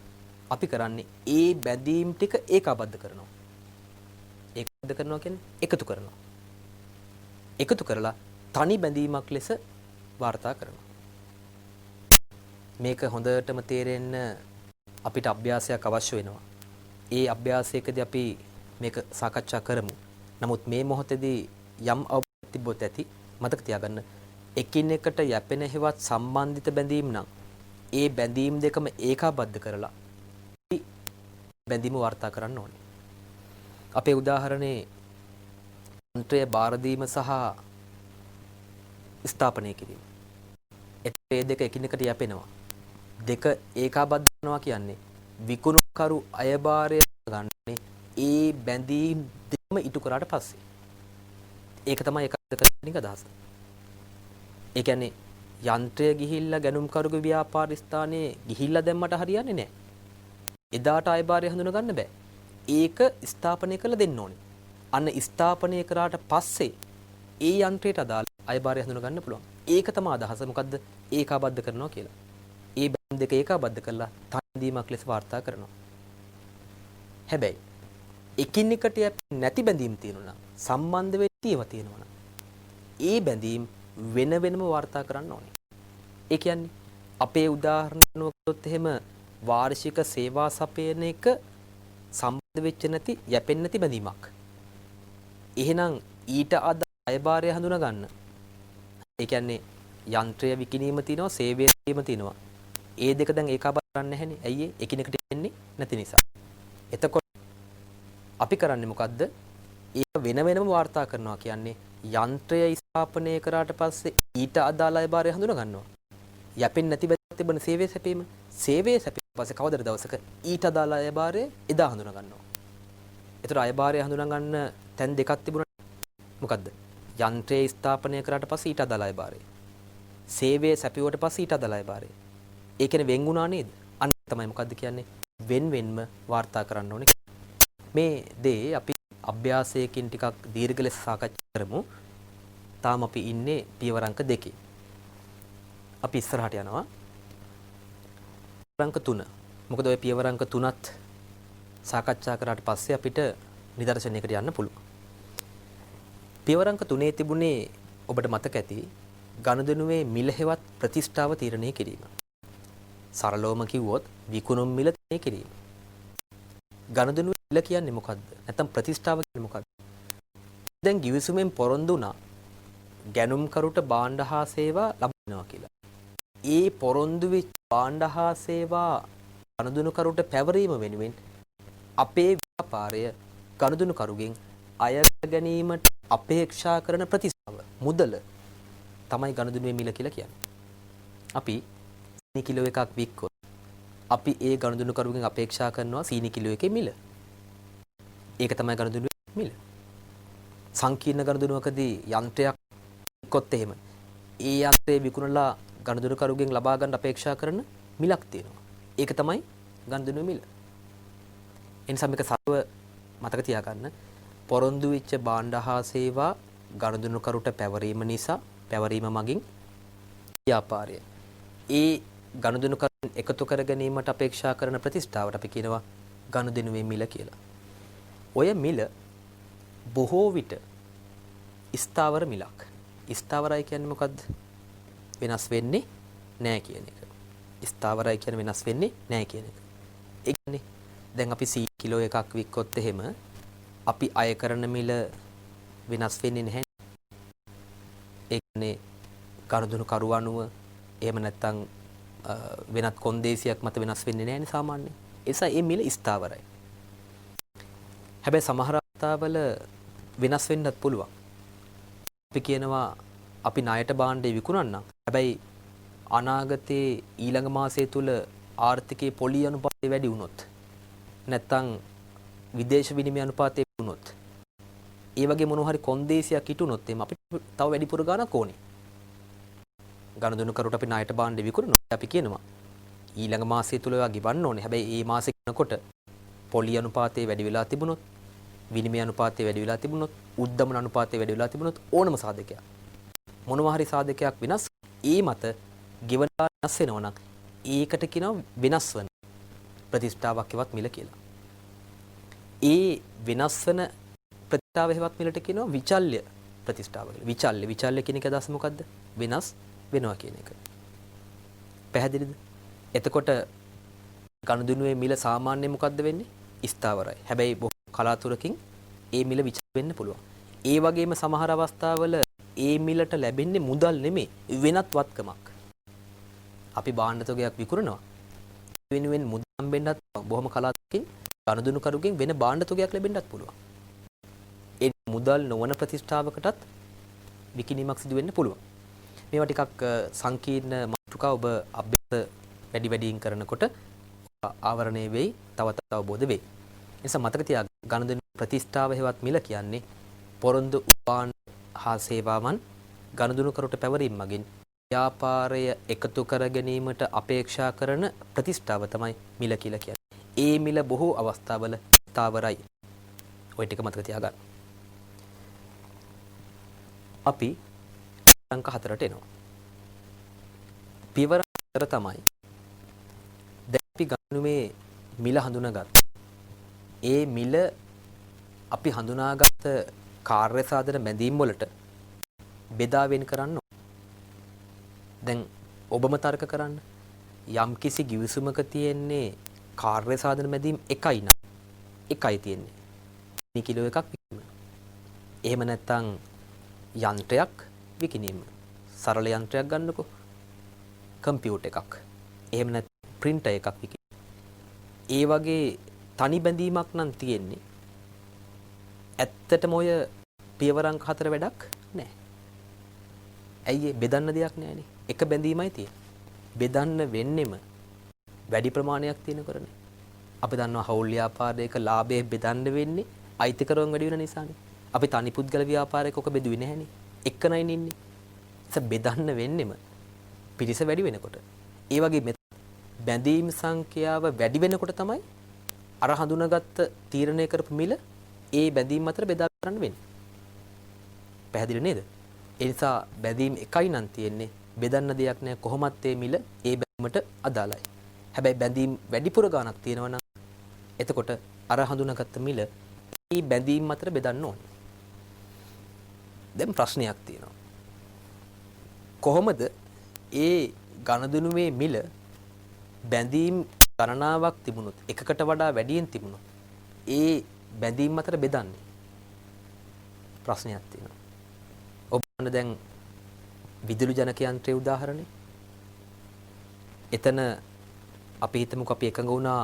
අපි කරන්නේ ඒ බැඳීම් ටික ඒකාබද්ධ කරනවා. ඒකාබද්ධ කරනවා කියන්නේ එකතු කරනවා. එකතු කරලා තනි බැඳීමක් ලෙස වාර්තා කරනවා. මේක හොඳටම තේරෙන්න අපිට අභ්‍යාසයක් අවශ්‍ය වෙනවා. ඒ අභ්‍යාසයකදී අපි මේක සාකච්ඡා කරමු. නමුත් මේ මොහොතේදී යම් අවබෝධයක් තිබ්බොත් ඇති මතක තියාගන්න එකිනෙකට යැපෙන හේවත් සම්බන්ධිත බැඳීම් නම් ඒ බැඳීම් දෙකම ඒකාබද්ධ කරලා බැඳීම වාර්තා කරන්න ඕනේ. අපේ උදාහරණේ යන්ත්‍රය බාර දීම සහ ස්ථාපනය කිරීම. ඒ දෙක එකිනෙකට යැපෙනවා. දෙක ඒකාබද්ධ කරනවා කියන්නේ විකුණුකරු අයබාරය ගන්නනේ ඒ බැඳීම් දෙකම ඉටු කරාට පස්සේ. ඒක තමයි ඒකාබද්ධ කරන අදහස. ඒ කියන්නේ යන්ත්‍රය ගිහිල්ලා ගැනුම්කරුගේ ව්‍යාපාර ස්ථානයේ ගිහිල්ලා දැම්මට හරියන්නේ නැහැ. එදාට අයබාරය හඳුනා ගන්න බෑ. ඒක ස්ථාපනය කරලා දෙන්න ඕනේ. අන්න ස්ථාපනය කරාට පස්සේ ඒ යන්ත්‍රයට අදාළ අයබාරය හඳුනා ගන්න පුළුවන්. ඒක තමයි අදහස. මොකද්ද? ඒකාබද්ධ කරනවා කියලා. ඒ බැඳීම් දෙක ඒකාබද්ධ කරලා තන්දීමක් ලෙස වාර්තා කරනවා. හැබැයි එකිනෙකට නැති බැඳීම් තියෙනවා නම් සම්බන්ධ වෙච්ච තියෙනවා නම් ඒ බැඳීම් වෙන වෙනම වාර්තා කරන්න ඕනේ. ඒ කියන්නේ අපේ උදාහරණයක් එහෙම වාර්ෂික සේවා සපයන එක සම්බන්ධ වෙච්ච නැති යැපෙන්නේ නැති බැඳීමක්. එහෙනම් ඊට අදාළ අයබාරය හඳුනා ගන්න. ඒ කියන්නේ යන්ත්‍රය විකිණීම තියෙනවා, සේවය දීම තියෙනවා. ඒ දෙක දැන් ඒකාබද්ධ කරන්නේ නැහැනේ. ඇයි ඒ? එකිනෙකට එන්නේ නැති නිසා. එතකොට අපි කරන්නේ මොකද්ද? ඒක වෙන වෙනම වාර්තා කරනවා කියන්නේ යන්ත්‍රය ස්ථාපනය කරාට පස්සේ ඊට අදාළ අයබාරය හඳුනා ගන්නවා. යැපෙන්නේ නැති බැඳ තිබෙන සේවය සැපීම. සේවය සැපීම පස්සේ කවදද දවසක ඊට අදාළ අයබාරය එදා හඳුනා ගන්නවා. ඒතර අයබාරය හඳුනා ගන්න තැන් දෙකක් තිබුණා. මොකද්ද? යන්ත්‍රය ස්ථාපනය කරාට පස්සේ ඊට අදාළ අයබාරය. සේවය සැපියුවට පස්සේ ඊට අදාළ අයබාරය. ඒ කියන්නේ වෙන් වුණා නේද? අන්න තමයි මොකද්ද කියන්නේ? වෙන් වෙන්ම වාර්තා කරන්න ඕනේ. මේ දේ අපි අභ්‍යාසයකින් ටිකක් දීර්ඝ ලෙස සාකච්ඡා කරමු. තාම අපි ඉන්නේ පියවර අංක 2. අපි ඉස්සරහට යනවා. අංක 3. මොකද ඔය පියවර අංක 3ත් සාකච්ඡා කරාට පස්සේ අපිට නිදර්ශනයකට යන්න පුළුවන්. පියවර අංක 3 තිබුණේ ඔබට මතක ඇති ගනුදෙනුවේ මිල හෙවත් ප්‍රතිෂ්ඨාව තීරණය කිරීම. සරලවම කිව්වොත් විකුණුම් මිල තීරණය කිරීම. ගනුදෙනුවේ මිල කියන්නේ මොකද්ද? නැත්නම් ප්‍රතිෂ්ඨාව කියන්නේ මොකද්ද? දැන් givisුමෙන් පොරොන්දු වුණා ගැනුම්කරුට භාණ්ඩ හා සේවා ලබනවා කියලා. ඒ පොරොන්දු වෙච්ච භාණ්ඩ හා සේවා ගනුදෙනුකරුට පැවරීම වෙනුවෙන් අපේ ව්‍යාපාරය ගනුදෙනුකරුගෙන් අය ගැනීමට අපේක්ෂා කරන ප්‍රතිස්ථාව මුදල තමයි ගනුදෙනුවේ මිල කියලා කියන්නේ. අපි සීනි කිලෝ එකක් වික්කොත් අපි ඒ ගනුදෙනුකරුගෙන් අපේක්ෂා කරනවා සීනි කිලෝ එකේ මිල. ඒක තමයි ගනුදෙනුවේ මිල. සංකීර්ණ ගනුදෙනුවකදී යන්ත්‍රයක් වික්කොත් එහෙම ඒ යන්ත්‍රය විකුණලා ගනුදෙනුකරුගෙන් ලබා ගන්න අපේක්ෂා කරන මිලක් තියෙනවා. ඒක තමයි ගනුදෙනුවේ මිල. එනිසා මේක සතුව මතක තියාගන්න. පොරොන්දු වෙච්ච භාණ්ඩ හා සේවා ගනුදෙනුකරුට පැවරීම නිසා පැවරීම මගින් ව්‍යාපාරය ඒ ගනුදෙනුකරුන් එකතු කර ගැනීමට අපේක්ෂා කරන ප්‍රතිෂ්ඨාවට අපි කියනවා ගනුදෙනුවේ මිල කියලා. ඔය මිල බොහෝ විට ස්ථාවර මිලක්. ස්ථාවරයි කියන්නේ මොකද්ද? වෙනස් වෙන්නේ නැහැ කියන එක. ස්ථාවරයි කියන්නේ වෙනස් වෙන්නේ නැහැ කියන එක. ඒ කියන්නේ දැන් අපි සීනි කිලෝ එකක් වික්කොත් එහෙම අපි අය කරන මිල වෙනස් වෙන්නේ නැහැ. ඒ කියන්නේ ගනුදෙනුකරු අනුව එහෙම නැත්නම් වෙනත් කොන්දේසියක් මත වෙනස් වෙන්නේ නැහැ නේ සාමාන්‍යයෙන්. ඒ නිසා මේ මිල ස්ථාවරයි. හැබැයි සමහර අවස්ථාවල වෙනස් වෙන්නත් පුළුවන්. අපි කියනවා අපි ණයට භාණ්ඩේ විකුණන්නම්. හැබැයි අනාගතයේ ඊළඟ මාසය තුල ආර්ථිකයේ පොලි අනුපාතය වැඩි වුණොත් නැත්නම් විදේශ විනිමය අනුපාතය වුණොත් ඒ වගේ මොන හරි කොන්දේසියක් හිටුනොත් එimhe අපිට තව වැඩිපුර ගාණක් ඕනේ. ගනුදෙනුකරුට අපි ණයට භාණ්ඩේ විකුණනවා. අපි කියනවා ඊළඟ මාසය තුල ඒවා ගෙවන්න ඕනේ. හැබැයි මේ මාසෙ යනකොට පොලි අනුපාතය වැඩි වෙලා තිබුණොත් විනිමය අනුපාතය වැඩි වෙලා තිබුණොත් උද්දමන අනුපාතය වැඩි වෙලා තිබුණොත් ඕනම සාධකයක් මොනවා හරි සාධකයක් වෙනස් ඒ මත ගෙවලා වෙනස් වෙනවා නම් ඒකට කියනවා වෙනස් වෙන ප්‍රතිෂ්ඨාවක් එවත් මිල කියලා. ඒ වෙනස් වෙන ප්‍රතිෂ්ඨාව එවත් මිලට කියනවා විචල්්‍ය ප්‍රතිෂ්ඨාව කියලා. විචල්්‍ය කියන එක අදහස මොකද්ද? වෙනස් වෙනවා කියන එක. පැහැදිලිද? එතකොට ගනුදෙනුවේ මිල සාමාන්‍යයෙන් මොකද්ද වෙන්නේ? ස්ථාවරයි. හැබැයි කලාතුරකින් ඒ මිල විචල් වෙන්න පුළුවන්. ඒ වගේම සමහර අවස්ථාවල ඒ මිලට ලැබෙන්නේ මුදල් නෙමෙයි වෙනත් වත්කමක්. අපි භාණ්ඩ තොගයක් විකුණනවා. වෙනුවෙන් මුදල් හම්බෙන්නත් බොහොම කලාතුරකින් ගනුදෙනුකරුගෙන් වෙන භාණ්ඩ තොගයක් ලැබෙන්නත් පුළුවන්. ඒ මුදල් නොවන ප්‍රතිෂ්ඨාවකටත් විකිණීමක් සිදු වෙන්න පුළුවන්. මේවා ටිකක් සංකීර්ණ මාතෘකා ඔබ අභ්‍යාස වැඩියෙන් කරනකොට ආවරණය වෙයි, තවත් අවබෝධ වෙයි. නිසා මතක තියාගන්න ගනුදෙනු ප්‍රතිෂ්ඨාව හෙවත් මිල කියන්නේ පොරොන්දු උපාන හා සේවාවන් ගනුදෙනුකරුට පැවරීම මගින් ව්‍යාපාරය එකතු කර ගැනීමට අපේක්ෂා කරන ප්‍රතිෂ්ඨාව තමයි මිල කියලා කියන්නේ. ඒ මිල බොහෝ අවස්ථාවල ස්ථාවරයි. ඔය ටික මතක තියාගන්න. අපි අංක 4ට එනවා. පියවර 4 තමයි දැන් අපි ගනුවේ මිල හඳුනාගත්තා. ඒ මිල අපි හඳුනාගත්ත කාර්ය සාධන බැඳීම් වලට බෙදා වෙන් කරන්න. දැන් ඔබම තර්ක කරන්න. යම් කිසි givisumක තියෙන්නේ කාර්ය සාධන බැඳීම් එකයි නම් එකයි තියෙන්නේ. මේ කිලෝ එකක් විකිණීම. එහෙම නැත්නම් යන්ත්‍රයක් විකිණීම. සරල යන්ත්‍රයක් ගන්නකො. කම්පියුටර් එකක්. එහෙම නැත්නම් printer එකක් විකිණීම. ඒ වගේ තනි බැඳීමක් නම් තියෙන්නේ. ඇත්තටම ඔය පියවරංක 4 වැඩක් නැහැ. ඇයි බෙදන්න දෙයක් නැහැනේ. එක බැඳීමයි තියෙන්නේ. බෙදන්න වෙන්නෙම වැඩි ප්‍රමාණයක් තියෙන කරන්නේ. අපි දන්නවා හවුල් ව්‍යාපාරයක ලාභය බෙදන්න වෙන්නේ අයිතිකරුවන් වැඩි වෙන නිසානේ. අපි තනි පුද්ගල ව්‍යාපාරයක ඔක බෙදුවේ නැහැනේ. එක්කනයි ඉන්නේ. ඒක බෙදන්න වෙන්නෙම පිරිස වැඩි වෙනකොට. ඒ වගේ බැඳීම් සංඛ්‍යාව වැඩි වෙනකොට තමයි අර හඳුනාගත්ත තීරණය කරපු මිල ඒ බැඳීම් අතර බෙදා ගන්න වෙන්නේ. පැහැදිලි නේද? ඒ නිසා බැඳීම් එකයි නම් තියෙන්නේ. බෙදන්න දෙයක් නැහැ. කොහොමත් මේ මිල ඒ බැඳීමට අදාළයි. හැබැයි බැඳීම් වැඩිපුර ගාණක් තියෙනවා නම් එතකොට අර හඳුනාගත්ත මිල මේ බැඳීම් අතර බෙදන්න ඕනේ. දැන් ප්‍රශ්නයක් තියෙනවා. කොහොමද ඒ ගණදුනුවේ මිල බැඳීම් ගණනාවක් තිබුණොත් එකකට වඩා වැඩියෙන් තිබුණොත් ඒ බැඳීම් අතර බෙදන්නේ ප්‍රශ්නයක් තියෙනවා. ඔබ දැන් විදුලි ජනක යන්ත්‍රයේ උදාහරණේ. එතන අපි හිතමුකෝ අපි එකඟ වුණා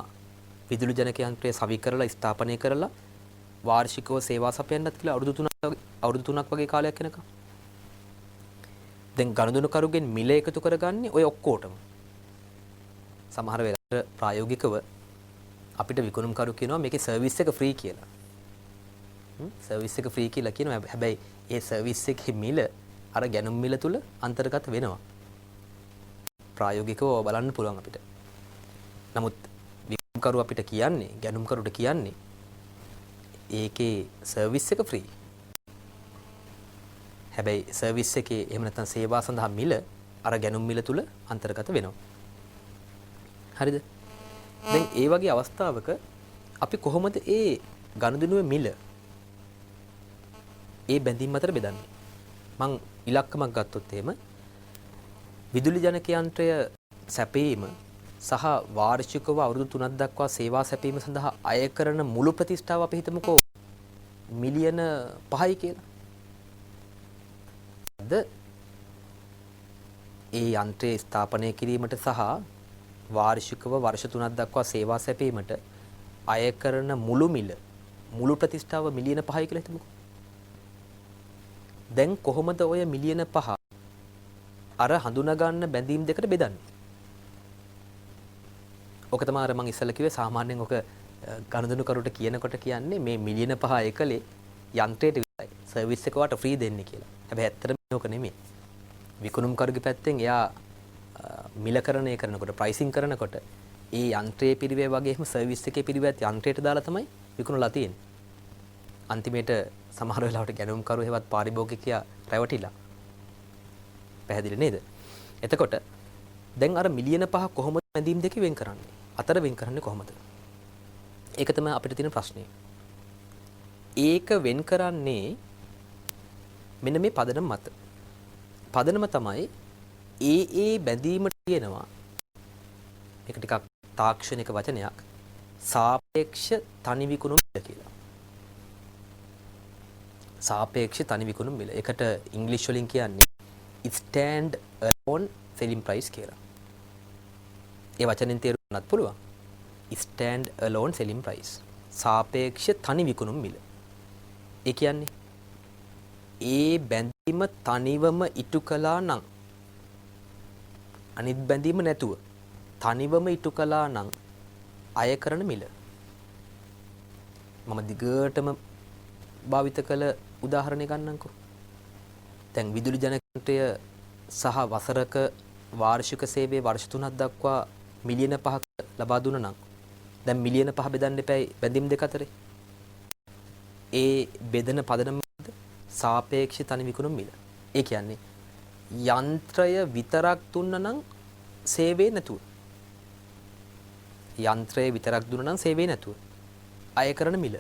විදුලි ජනක යන්ත්‍රය සවි කරලා ස්ථාපනය කරලා වාර්ෂිකව සේවා සපයන්නත් කියලා අවුරුදු 3ක් වගේ කාලයක් යනකම්. දැන් ගණදුනුකරුගෙන් මිල එකතු කරගන්නේ ඔය ඔක්කොටම. සමහර වෙලාවට ප්‍රායෝගිකව අපිට විකුණුම්කරු කියනවා මේකේ සර්විස් එක ෆ්‍රී කියලා. සර්විස් එක ෆ්‍රී කියලා කියනවා. හැබැයි ඒ සර්විස් එකේ මිල අර ගැනුම් මිල තුල අන්තර්ගත වෙනවා. ප්‍රායෝගිකව බලන්න පුළුවන් අපිට. නමුත් විකුණුම්කරු අපිට කියන්නේ ගැනුම්කරුට කියන්නේ ඒකේ සර්විස් එක ෆ්‍රී. හැබැයි සර්විස් එකේ එහෙම නැත්නම් සේවා සඳහා මිල අර ගැනුම් මිල තුල අන්තර්ගත වෙනවා. හරිද? දැන් ඒ වගේ අවස්ථාවක අපි කොහොමද ඒ ගනුදෙනුවේ මිල ඒ බැඳීම් අතර බෙදන්නේ? මං ඉලක්කමක් ගත්තොත් එහෙම විදුලි ජනක යන්ත්‍රය සැපීම සහ වාර්ෂිකව අවුරුදු 3ක් දක්වා සේවා සැපීම සඳහා අය කරන මුළු ප්‍රතිෂ්ඨාව අපි හිතමුකෝ මිලියන 5යි කියලා. ඒ යන්ත්‍රය ස්ථාපනය කිරීමට සහ වාර්ෂිකව වර්ෂ 3ක් දක්වා සේවා සැපීමට අය කරන මුළු ප්‍රතිෂ්ඨාව මිලියන 5යි කියලා හිතමුකෝ. දැන් කොහොමද ඔය මිලියන 5 අර හඳුනා ගන්න බැඳීම් දෙකට බෙදන්නේ? ඔක තමයි අර මම ඉස්සෙල්ලා කිව්වේ සාමාන්‍යයෙන් ඔක ගණදුනුකරුට කියනකොට කියන්නේ මේ මිලියන 5 එකලේ යන්ත්‍රයට විතරයි සර්විස් එක වට ෆ්‍රී දෙන්නේ කියලා. හැබැයි ඇත්තටම ඕක නෙමෙයි. විකුණුම්කරුගේ පැත්තෙන් එයා මිලකරණය කරනකොට ප්‍රයිසින් කරනකොට ඒ යන්ත්‍රයේ පිරිවැය වගේම සර්විස් එකේ පිරිවැයත් යන්ත්‍රයට දාලා තමයි විකුණලා තියෙන්නේ. අන්තිමේට සමහර වෙලාවට ගැනුම්කරු හේවත් පාරිභෝගිකයා රැවටිලා. පැහැදිලි නේද? එතකොට දැන් අර මිලියන 5 කොහොමද බැඳීම් දෙක වෙන් කරන්නේ? අතර වෙන් කරන්නේ කොහොමද? ඒක තමයි අපිට තියෙන ප්‍රශ්නේ. ඒක වෙන් කරන්නේ මෙන්න මේ පදනම මත. පදනම තමයි ඒ බැඳීමට තියෙනවා. ඒක ටිකක් තාක්ෂණික වචනයක්. සාපේක්ෂ තනි විකුණුම් මිල කියලා. සාපේක්ෂ තනි විකුණුම් මිල. ඒකට ඉංග්‍රීසි වලින් කියන්නේ stand alone selling price කියලා. ඒ වචනෙන් තේරුම් ගන්නත් පුළුවන්. stand alone selling price. සාපේක්ෂ තනි විකුණුම් මිල. ඒ කියන්නේ ඒ බැඳීම තනිවම ඉටු කළා නම් අනිත් බැඳීම නැතුව තනිවම ඉටු කළා නම් අය කරන මිල. මම දිගටම භාවිත කළ උදාහරණය ගන්නම්කෝ. දැන් විදුලි ජනකයන්ත්‍රය සහ වසරක වාර්ෂික සේවයේ වර්ෂ 3ක් දක්වා මිලියන 5ක ලබා දුන්නා නම් දැන් මිලියන 5 බෙදන්න එපා බැඳීම් දෙක අතරේ. ඒ බෙදන පදනම සාපේක්ෂ තනි විකුණුම් මිල. ඒ කියන්නේ යන්ත්‍රය විතරක් දුන්නා නම් සේවය නැතුව. යන්ත්‍රය විතරක් දුන්නා නම් සේවය නැතුව. අය කරන මිල.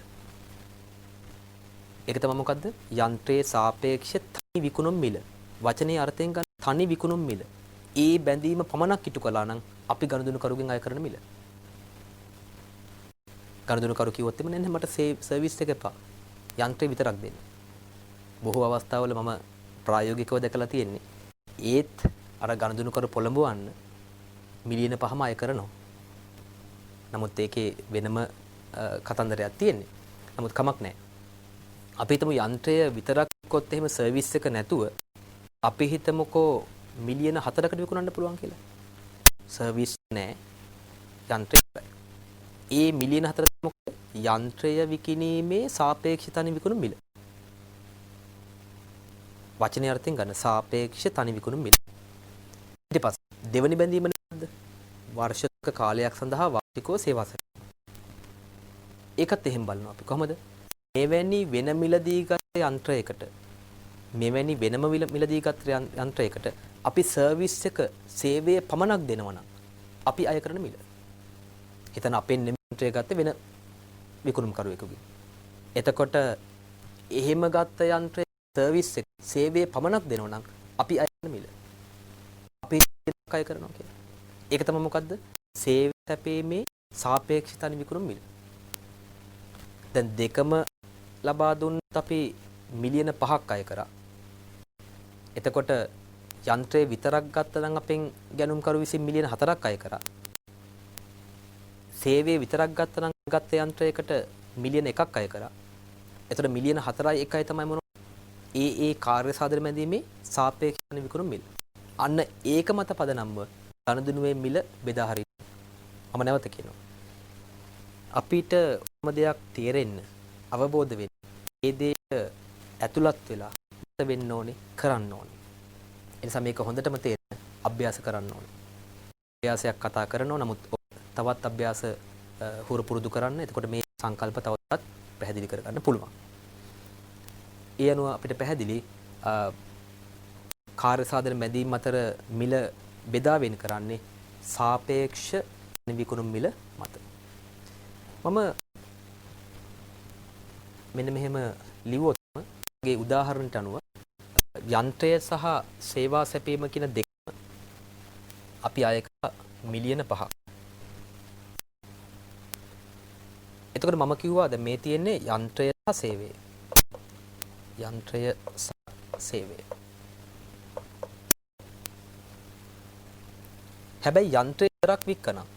ඒක තමයි මොකද්ද? යන්ත්‍රයේ සාපේක්ෂ තනි විකුණුම් මිල. වචනේ අර්ථයෙන් ගන්න තනි විකුණුම් මිල. ඒ බැඳීම පමණක් ඉටු කළා නම් අපි ගනුදෙනුකරුගෙන් අය කරන මිල. ගනුදෙනුකරු කිව්වොත් එමු නෑ මට සර්විස් එක එපා. යන්ත්‍රය විතරක් දෙන්න. බොහෝ අවස්ථාවල මම ප්‍රායෝගිකව දැකලා තියෙන්නේ. ඒත් අර ගනුදෙනුකරු පොළඹවන්න මිලියන 5ම අය කරනවා. නමුත් ඒකේ වෙනම කතන්දරයක් තියෙන්නේ. නමුත් කමක් නැහැ. අපි හිතමු යන්ත්‍රය විතරක් කොත් එහෙම සර්විස් එක නැතුව අපි හිතමුකෝ මිලියන 4කට විකුණන්න පුළුවන් කියලා. සර්විස් නැහැ. යන්ත්‍රය. ඒ මිලියන 4 මොකද? යන්ත්‍රය විකිණීමේ සාපේක්ෂ තනි විකුණුම් මිල. වචනේ අර්ථයෙන් ගන්න සාපේක්ෂ තනි විකුණුම් මිල. ඊට පස්සේ දෙවනි බැඳීම නේද? වර්ෂක කාලයක් සඳහා වාර්ෂිකව සේවා සැපයීම. ඒකත් එහෙම බලනවා අපි කොහොමද? මෙවැනි වෙන මිලදී ගත් යන්ත්‍රයකට මෙවැනි වෙනම මිලදී ගත් යන්ත්‍රයකට අපි සර්විස් එක සේවය පමණක් දෙනවා නම් අපි අය කරන මිල. එතන අපෙන් යන්ත්‍රය ගත්තේ වෙන විකුණුම්කරුවෙකුගෙන්. එතකොට එහෙම ගත්ත යන්ත්‍රයේ සර්විස් එක සේවය පමණක් දෙනවා නම් අපි අය කරන මිල. අය කරනවා කියලා. ඒක තමයි මොකද්ද? සේවය සැපීමේ සාපේක්ෂ තනි විකුණුම් මිල. දැන් දෙකම ලබා දුන්නත් අපි මිලියන 5ක් අය කරා. එතකොට යන්ත්‍රය විතරක් ගත්තා නම් අපෙන් ගැනුම්කරු විසින් මිලියන 4ක් අය කරා. සේවය විතරක් ගත්තා නම් ගත්ත යන්ත්‍රයකට මිලියන 1ක් අය කරා. එතකොට මිලියන 4යි 1යි තමයි මොනවද? ඒ කාර්ය සාධන මැදීමේ සාපේක්ෂ තනි විකුණුම් මිල. අන්න ඒක මත පදනම්ව ගනුදෙනුවේ මිල බෙදා හරින්න. මම නැවත කියනවා. අපිට මොන දෙයක් තේරෙන්න අවබෝධ වෙන්න ඒ දේ ඇතුළත් වෙලා වෙන්න ඕනේ කරන්න ඕනේ. ඒ නිසා මේක හොඳටම තේරෙන්න අභ්‍යාස කරන්න ඕනේ. අභ්‍යාසයක් කතා කරනවා නමුත් තවත් අභ්‍යාස හුරු පුරුදු කරන්න. එතකොට මේ සංකල්ප තවවත් පැහැදිලි කරගන්න පුළුවන්. ඒ අනුව අපිට පැහැදිලි කාර්ය සාධන මැදීම් අතර මිල බෙදා වෙන් කරන්නේ සාපේක්ෂ විකුණුම් මිල මත. මම මෙන්න මෙහෙම ලිව්වොත් මගේ උදාහරණයට අනුව යන්ත්‍රය සහ සේවා සැපීම කියන දෙකම අපි අය මිලියන 5ක්. එතකොට මම කිව්වා දැන් මේ තියෙන්නේ යන්ත්‍රය සහ සේවය. යන්ත්‍රය සහ සේවය. හැබැයි යන්ත්‍රය විතරක් වික්කනම්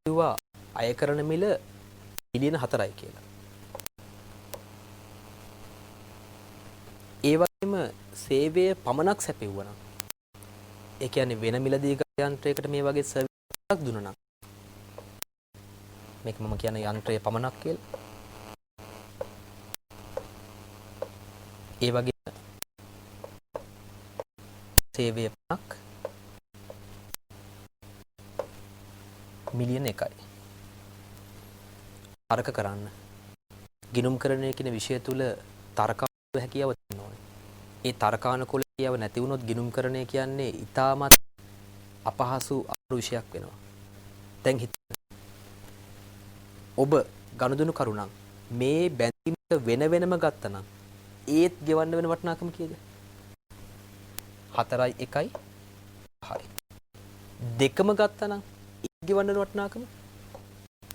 කිව්වා අය කරන මිල මිලියන 4යි කියලා. ඒ වගේම සේවය පමණක් සැපෙවුවා නම් ඒ කියන්නේ වෙන මිලදී යන්ත්‍රයකට මේ වගේ සර්විස් එකක් දුන්නා නම් මේක මම කියන යන්ත්‍රය පමණක් කියලා. ඒ වගේ සේවය පමණක් මිලියන 1යි. තර්ක කරන්න. ගිණුම්කරණය කියන විෂය තුල තර්කානුකූල හැකියාව තියෙන්න ඕනේ. ඒ තර්කානුකූල හැකියාව නැති වුණොත් ගිණුම්කරණය කියන්නේ ඊටමත් අපහසු අමාරු විෂයක් වෙනවා. දැන් හිතන්න. ඔබ ගනුදෙනු කරුණා මේ බැඳීමක වෙන වෙනම ගත්තා නම් ඒත් ගෙවන්න වෙන වටිනාකම කීයද? 4යි 1යි 5යි. දෙකම ගත්තා නම් ගෙවන්න වටිනාකම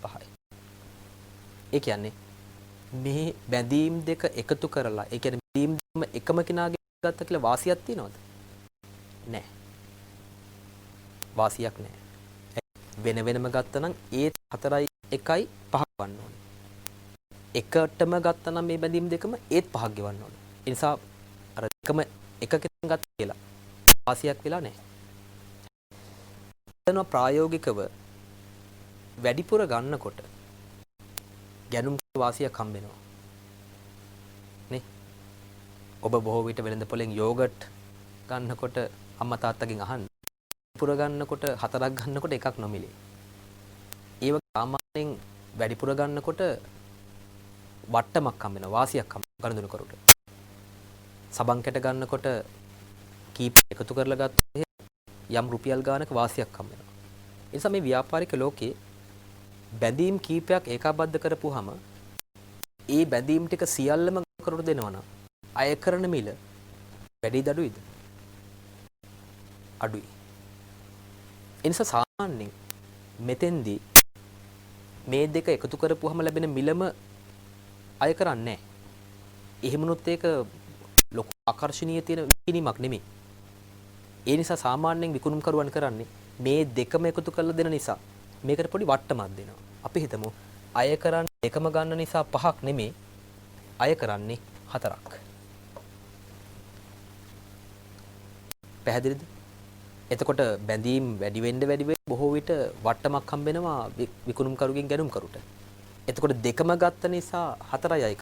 5යි. ඒ කියන්නේ මේ බැඳීම් දෙක එකතු කරලා ඒ කියන්නේ බැඳීම් දෙකම එකම කෙනාගේ ගත්ත කියලා වාසියක් තියනවද? නැහැ. වාසියක් නැහැ. වෙන වෙනම ගත්තා නම් ඒත් 4යි 1යි 5ක් වන්න ඕනේ. එකටම ගත්තා නම් මේ බැඳීම් දෙකම ඒත් 5ක් ගෙවන්න ඕනේ. ඒ නිසා අර එකම එකකින් ගත්ත කියලා වාසියක් වෙලා නැහැ. එතන ප්‍රායෝගිකව වැඩිපුර ගන්නකොට ගැනුම් වාසියක් හම්බ වෙනවා. නේ? ඔබ බොහෝ විට වෙළඳ පොලෙන් යෝගට් ගන්නකොට අම්මා තාත්තගෙන් අහන්න. පුර ගන්නකොට 4ක් ගන්නකොට එකක් නොමිලේ. ඒ වගේ සාමාන්‍යයෙන් වැඩිපුර ගන්නකොට වට්ටමක් හම්බ වෙනවා වාසියක් හම්බ ගනුදෙනු කරුට. සබන් කැට ගන්නකොට කීප එකතු කරලා ගත්තොත් යම් රුපියල් ගානක වාසියක් හම්බ වෙනවා. ඒ නිසා මේ ව්‍යාපාරික ලෝකේ බැඳීම් කීපයක් ඒකාබද්ධ කරපුවාම ඒ බැඳීම් ටික සියල්ලම කරුට දෙනවා නම් අය කරන මිල වැඩිද අඩුයිද? අඩුයි. ඒ නිසා සාමාන්‍යයෙන් මෙතෙන්දී මේ දෙක එකතු කරපුවාම ලැබෙන මිලම අය කරන්නේ නැහැ. එහෙමනොත් ඒක ලොකු ආකර්ෂණීය තියෙන විකිණීමක් නෙමෙයි. ඒ නිසා සාමාන්‍යයෙන් විකුණුම් කරුවන් කරන්නේ මේ දෙකම එකතු කරලා දෙන නිසා මේකට පොඩි වට්ටමක් දෙනවා. අපි හිතමු අය කරන්නේ දෙකම ගන්න නිසා 5ක් නෙමෙයි අය කරන්නේ 4ක්. පැහැදිලිද? එතකොට බැඳීම් වැඩි වෙන්න බොහෝ විට වට්ටමක් හම්බ වෙනවා විකුණුම් කරුගෙන් ගැනුම් කරුට. එතකොට දෙකම ගත්ත නිසා 4යි අය.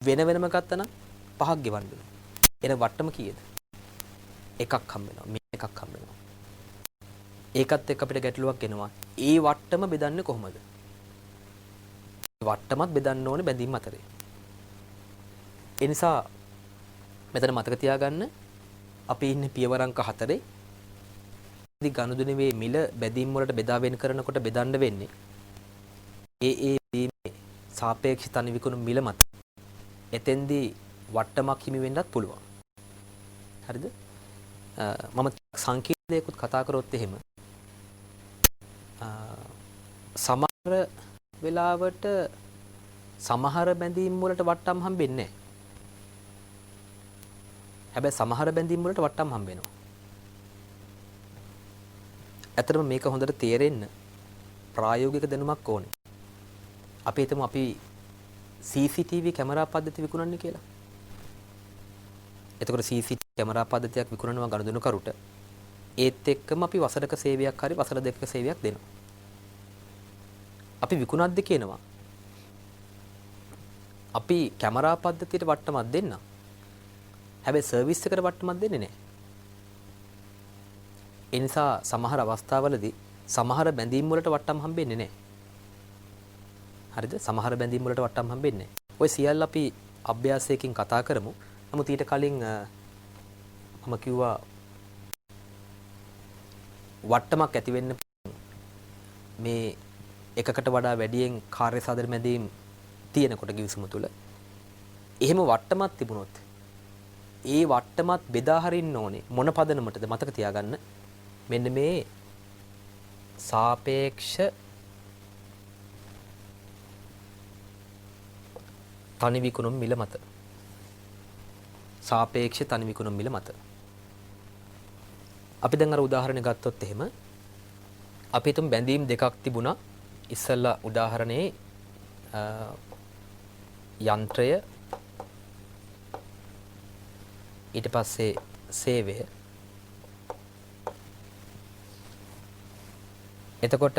වෙන වෙනම ගත්තා නම් 5ක් ගෙවන්න වෙනවා. එන වට්ටම කීයද? එකක් හම්බ වෙනවා. මේ එකක් හම්බ වෙනවා. ඒකත් එක්ක අපිට ගැටලුවක් එනවා. ඒ වට්ටම බෙදන්නේ කොහොමද? වට්ටමත් බෙදන්න ඕනේ බැඳීම් අතරේ. ඒ නිසා මෙතන මතක තියාගන්න අපි ඉන්නේ පියවර අංක 4. ඉදි ගනුදෙනුවේ මිල බැඳීම් වලට බෙදා වෙන් කරනකොට බෙදන්න වෙන්නේ ඒ බැඳීමේ සාපේක්ෂ තනි විකුණු මිල මත. එතෙන්දී වට්ටමක් හිමි වෙන්නත් පුළුවන්. හරිද? මම සංකීර්ණ දෙයක්ත් කතා කරොත් එහෙම සමහර වෙලාවට සමහර බැඳීම් වලට වට්ටම් හම්බෙන්නේ නැහැ. හැබැයි සමහර බැඳීම් වලට වට්ටම් හම්බ වෙනවා. ඇත්තටම මේක හොඳට තේරෙන්න ප්‍රායෝගික දැනුමක් ඕනේ. අපි හිතමු අපි CCTV කැමරා පද්ධති විකුණන්නේ කියලා. එතකොට CCTV කැමරා පද්ධතියක් විකුණනවා ගනුදෙනුකරුට. ඒත් එක්කම අපි වසරක සේවයක් හරි වසර දෙකක සේවයක් දෙනවා. අපි විකුණද්දි කියනවා අපි කැමරා පද්ධතියට වට්ටමක් දෙන්න. හැබැයි සර්විස් එකට වට්ටමක් දෙන්නේ නැහැ. ඒ නිසා සමහර අවස්ථාවලදී සමහර බැඳීම් වලට වට්ටම් හම්බෙන්නේ නැහැ. හරිද? සමහර බැඳීම් වලට වට්ටම් හම්බෙන්නේ නැහැ. ඔය සියල්ල අපි අභ්‍යාසයකින් කතා කරමු. නමුත් ඊට කලින් මම කිව්වා වට්ටමක් ඇති වෙන්න මේ එකකට වඩා වැඩියෙන් කාර්ය සාධන මැදීම් තියෙනකොට ගිවිසුම තුළ එහෙම වට්ටමක් තිබුණොත් ඒ වට්ටමත් බෙදා හරින්න ඕනේ මොන පදනමටද මතක තියාගන්න මෙන්න මේ සාපේක්ෂ තනි විකුණුම් මිල මත සාපේක්ෂ තනි විකුණුම් මිල මත අපි දැන් අර උදාහරණ ගත්තොත් එහෙම අපි හිතමු බැඳීම් දෙකක් තිබුණා ඉස්සෙල්ලා උදාහරණේ යන්ත්‍රය ඊට පස්සේ සේවය එතකොට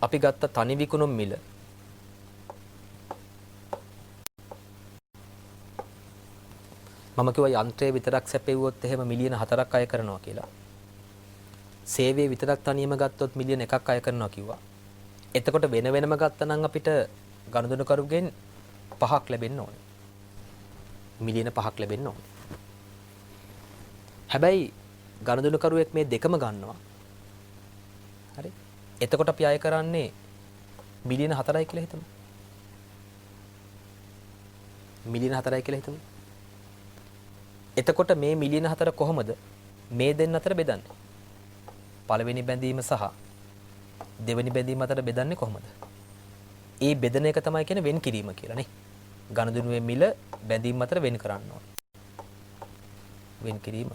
අපි ගත්ත තනි විකුණුම් මිල මම කිව්වා යන්ත්‍රය විතරක් සැපෙව්වොත් එහෙම මිලියන 4ක් අය කරනවා කියලා. සේවය විතරක් තනියම ගත්තොත් මිලියන 1ක් අය කරනවා කිව්වා. එතකොට වෙන වෙනම ගත්තනම් අපිට ගනුදෙනුකරුගෙන් 5ක් ලැබෙන්න ඕනේ. මිලියන 5ක් ලැබෙන්න ඕනේ. හැබැයි ගනුදෙනුකරුවෙක් මේ දෙකම ගන්නවා. හරි. එතකොට අපි අය කරන්නේ මිලියන 4යි කියලා හිතමු. මිලියන 4යි කියලා හිතමු. එතකොට මේ මිලියන 4 කොහොමද මේ දෙන්න අතර බෙදන්නේ? පළවෙනි බැඳීම සහ දෙවෙනි බැඳීම අතර බෙදන්නේ කොහොමද? ඒ බෙදන එක තමයි කියන්නේ වෙන් කිරීම කියලා නේ. ගනුදෙනුවේ මිල බැඳීම් අතර වෙන් කරන්න ඕනේ. වෙන් කිරීම.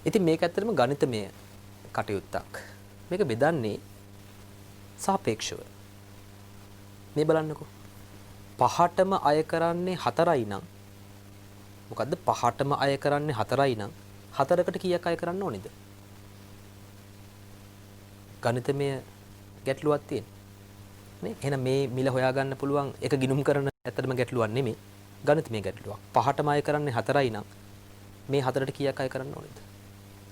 ඉතින් මේක ඇත්තටම ගණිතමය කටයුත්තක්. මේක බෙදන්නේ සාපේක්ෂව. මේ බලන්නකෝ. 5ටම අය කරන්නේ 4යි නම් මොකද්ද 5ටම අය කරන්නේ 4යි නම් 4කට කීයක් අය කරන්න ඕනේද? ගණිතමය ගැටලුවක් තියෙන. නේ? එහෙනම් මේ මිල හොයාගන්න පුළුවන් එක ගිණුම් කරන ඇත්තටම ගැටලුවක් නෙමෙයි. ගණිතමය ගැටලුවක්. 5ටම අය කරන්නේ 4යි නම් මේ 4ට කීයක් අය කරන්න ඕනේද?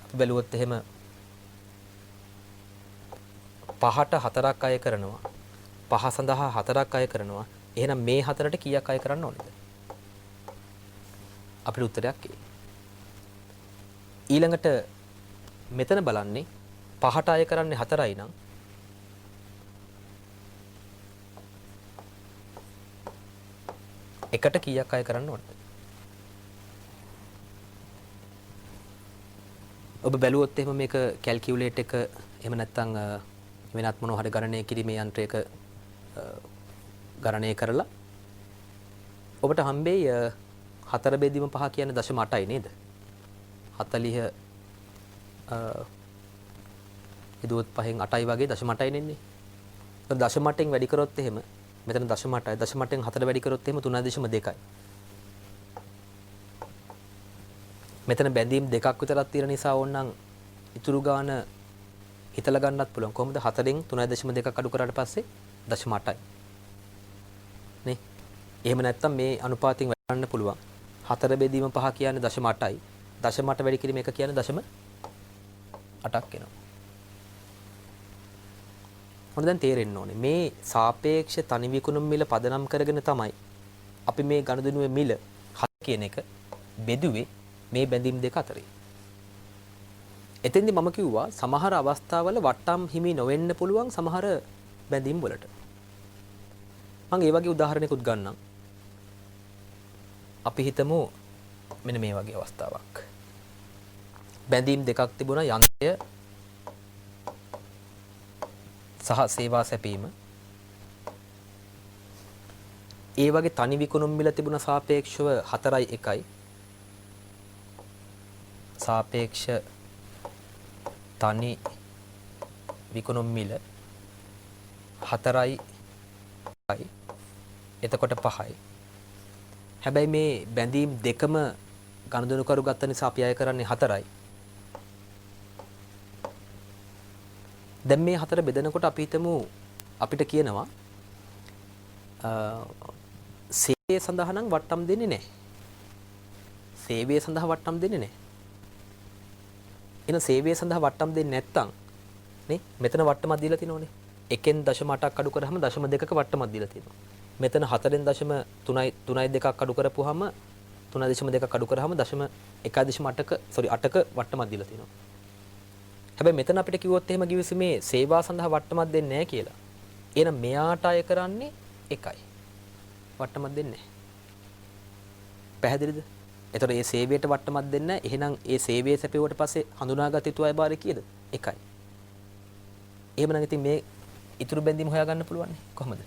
අපි බැලුවොත් එහෙම 5ට 4ක් අය කරනවා. 5 සඳහා 4ක් අය කරනවා. එහෙනම් මේ 4ට කීයක් අය කරන්න ඕනේද? අපිට උත්තරයක් එයි. ඊළඟට මෙතන බලන්නේ 5ට අය කරන්නේ 4යි නම් එකට කීයක් අය කරන්න ඕනද? ඔබ බැලුවොත් එහෙම මේක කැල්කියුලේට් එක එහෙම නැත්නම් වෙනත් මොනවා හරි ගණනය කිරීමේ යන්ත්‍රයක ගණනය කරලා ඔබට හම්බෙයි 4 බෙදීම 5 කියන්නේ 0.8යි නේද? 40 ඉදුවත් 5න් 8යි වගේ 0.8යි නෙන්නේ. ඒත් 0.8න් වැඩි කරොත් එහෙම මෙතන 0.8යි 0.8න් 4 වැඩි කරොත් එහෙම 3.2යි. මෙතන බැඳීම් දෙකක් විතරක් තියෙන නිසා ඕනනම් ඉතුරු ගාන හිතලා ගන්නත් පුළුවන්. කොහොමද 4න් 3.2ක් අඩු කරාට පස්සේ 0.8යි. නේ? එහෙම නැත්නම් මේ අනුපාතයෙන් වැඩි පුළුවන්. 4 බෙදීම 5 කියන්නේ 0.8යි. 0.8 වැඩි කිරීම 1 කියන්නේ 0.8ක් එනවා. මොකද දැන් තේරෙන්න ඕනේ මේ සාපේක්ෂ තනි විකුණුම් මිල පදනම් කරගෙන තමයි අපි මේ ගනුදෙනුවේ මිල 7 කියන එක බෙදුවේ මේ බැඳීම් දෙක අතරේ. එතෙන්දී මම කිව්වා සමහර අවස්ථාවල වට්ටම් හිමි නොවෙන්න පුළුවන් සමහර බැඳීම් වලට. මම ඒ වගේ උදාහරණයකුත් ගන්නම්. අපි හිතමු මෙන්න මේ වගේ අවස්ථාවක්. බැඳීම් දෙකක් තිබුණා යන්ත්‍රය සහ සේවා සැපීම. ඒ වගේ තනි විකුණුම් මිල තිබුණ සාපේක්ෂව 4:1යි. සාපේක්ෂ තනි විකුණුම් මිල 4:1යි. එතකොට 5යි. හැබැයි මේ බැඳීම් දෙකම ගනුදෙනු කරු ගත්ත නිසා අපි අය කරන්නේ 4යි. දැන් මේ 4 බෙදනකොට අපි හිතමු අපිට කියනවා සේවය සඳහා නම් වට්ටම් දෙන්නේ නැහැ. සේවය සඳහා වට්ටම් දෙන්නේ නැහැ. එන සේවය සඳහා වට්ටම් දෙන්නේ නැත්තම් නේ මෙතන වට්ටමක් දීලා තිනෝනේ. 1.8ක් අඩු කරාම 0.2ක වට්ටමක් දීලා තියෙනවා. මෙතන 4.3.2ක් අඩු කරපුවාම 3.2ක් අඩු කරාම 1.8ක 8ක වට්ටමක් දීලා තියෙනවා. හැබැයි මෙතන අපිට කිව්වොත් එහෙම කිවිසුමේ සේවා සඳහා වට්ටමක් දෙන්නේ නැහැ කියලා. එහෙනම් මෙයාට අය කරන්නේ 1යි. වට්ටමක් දෙන්නේ නැහැ. පැහැදිලිද? එතකොට මේ සේවයට වට්ටමක් දෙන්නේ නැහැ. එහෙනම් ඒ සේවයේ සැපෙවුවට පස්සේ හඳුනාගත යුතු අය බාරේ කීයද? 1යි. එහෙමනම් ඉතින් මේ ඉතුරු බැඳීම් හොයාගන්න පුළුවන් නේ කොහොමද?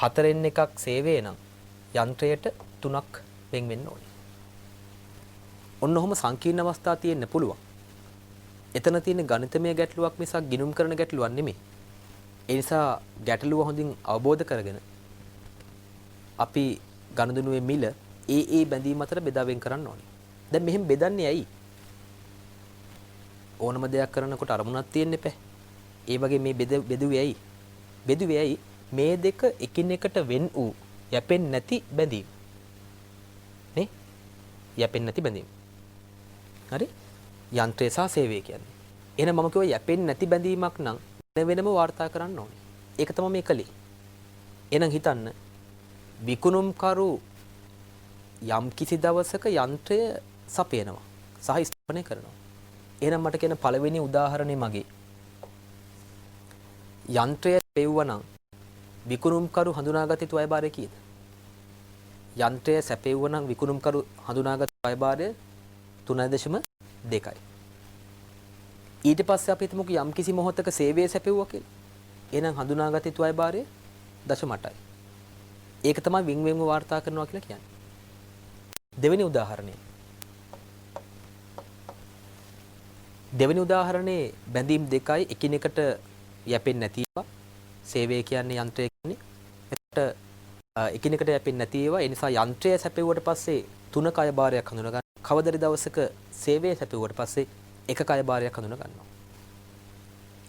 4න් එකක් සේවය නම් යන්ත්‍රයට 3ක් වෙන් වෙන්න ඕනේ. ඔන්න ඔහොම සංකීර්ණ අවස්ථා තියෙන්න පුළුවන්. එතන තියෙන ගණිතමය ගැටලුවක් මිසක් ගිණුම් කරන ගැටලුවක් නෙමෙයි. ඒ නිසා ගැටලුව හොඳින් අවබෝධ කරගෙන අපි ගනුදෙනුවේ මිල ඒ බැඳීම් අතර බෙදා වෙන් කරන්න ඕනේ. දැන් මෙහෙම බෙදන්නේ ඇයි? ඕනම දෙයක් කරනකොට අරමුණක් තියෙන්න එපා. ඒ වගේ මේ බෙදුවේ ඇයි? බෙදුවේ ඇයි? මේ දෙක එකිනෙකට වෙන් වූ යැපෙන්නේ නැති බැඳීම්. නේ? යැපෙන්නේ නැති බැඳීම්. හරි? යන්ත්‍රය සහ සේවය කියන්නේ. එහෙනම් මම කිව්වා යැපෙන්නේ නැති බැඳීමක් නම් වෙනම වාර්තා කරන්න ඕනේ. ඒක තමයි මේ කලේ. එහෙනම් හිතන්න විකුණුම්කරු යම් කිසි දවසක යන්ත්‍රය සපයනවා සහ ස්ථාපනය කරනවා. එහෙනම් මට කියන පළවෙනි උදාහරණය මගේ යන්ත්‍රය පෙව්වනම් විකුණුම්කරු හඳුනාගත යුතු අයබාරය කීයද? යන්ත්‍රය සැපෙව්වනම් විකුණුම්කරු හඳුනාගත අයබාරය 3.2යි. ඊට පස්සේ අපි හිතමුකෝ යම් කිසි මොහොතක සේවය සැපෙව්වා කියලා. එහෙනම් හඳුනාගත යුතු අයබාරය 0.8යි. ඒක තමයි වින් වෙන්ව වාර්තා කරනවා කියලා කියන්නේ. දෙවෙනි උදාහරණය. දෙවෙනි උදාහරණේ බැඳීම් දෙකයි එකිනෙකට යැපෙන්නේ නැති ඒවා. සේවය කියන්නේ යන්ත්‍රය කියන්නේ. එතකොට එකිනෙකට යැපෙන්නේ නැති ඒවා. ඒ නිසා යන්ත්‍රය සැපෙව්වට පස්සේ 3ක අයබාරයක් හඳුනා ගන්න. කවදරි දවසක සේවය සැපෙව්වට පස්සේ 1ක අයබාරයක් හඳුනා ගන්නවා.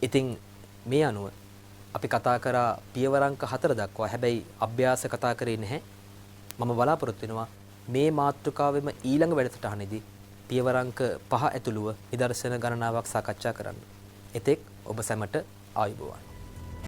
ඉතින් මේ අනුව අපි කතා කරා පියවරංක 4 දක්වා. හැබැයි අභ්‍යාස කතා කරේ නැහැ. මම බලාපොරොත්තු වෙනවා මේ මාතෘකාවෙම ඊළඟ වැඩසටහනේදී පියවරංක 5 ඇතුළුව නිදර්ශන ගණනාවක් සාකච්ඡා කරන්න. එතෙක් ඔබ සැමට ආයුබෝවන්.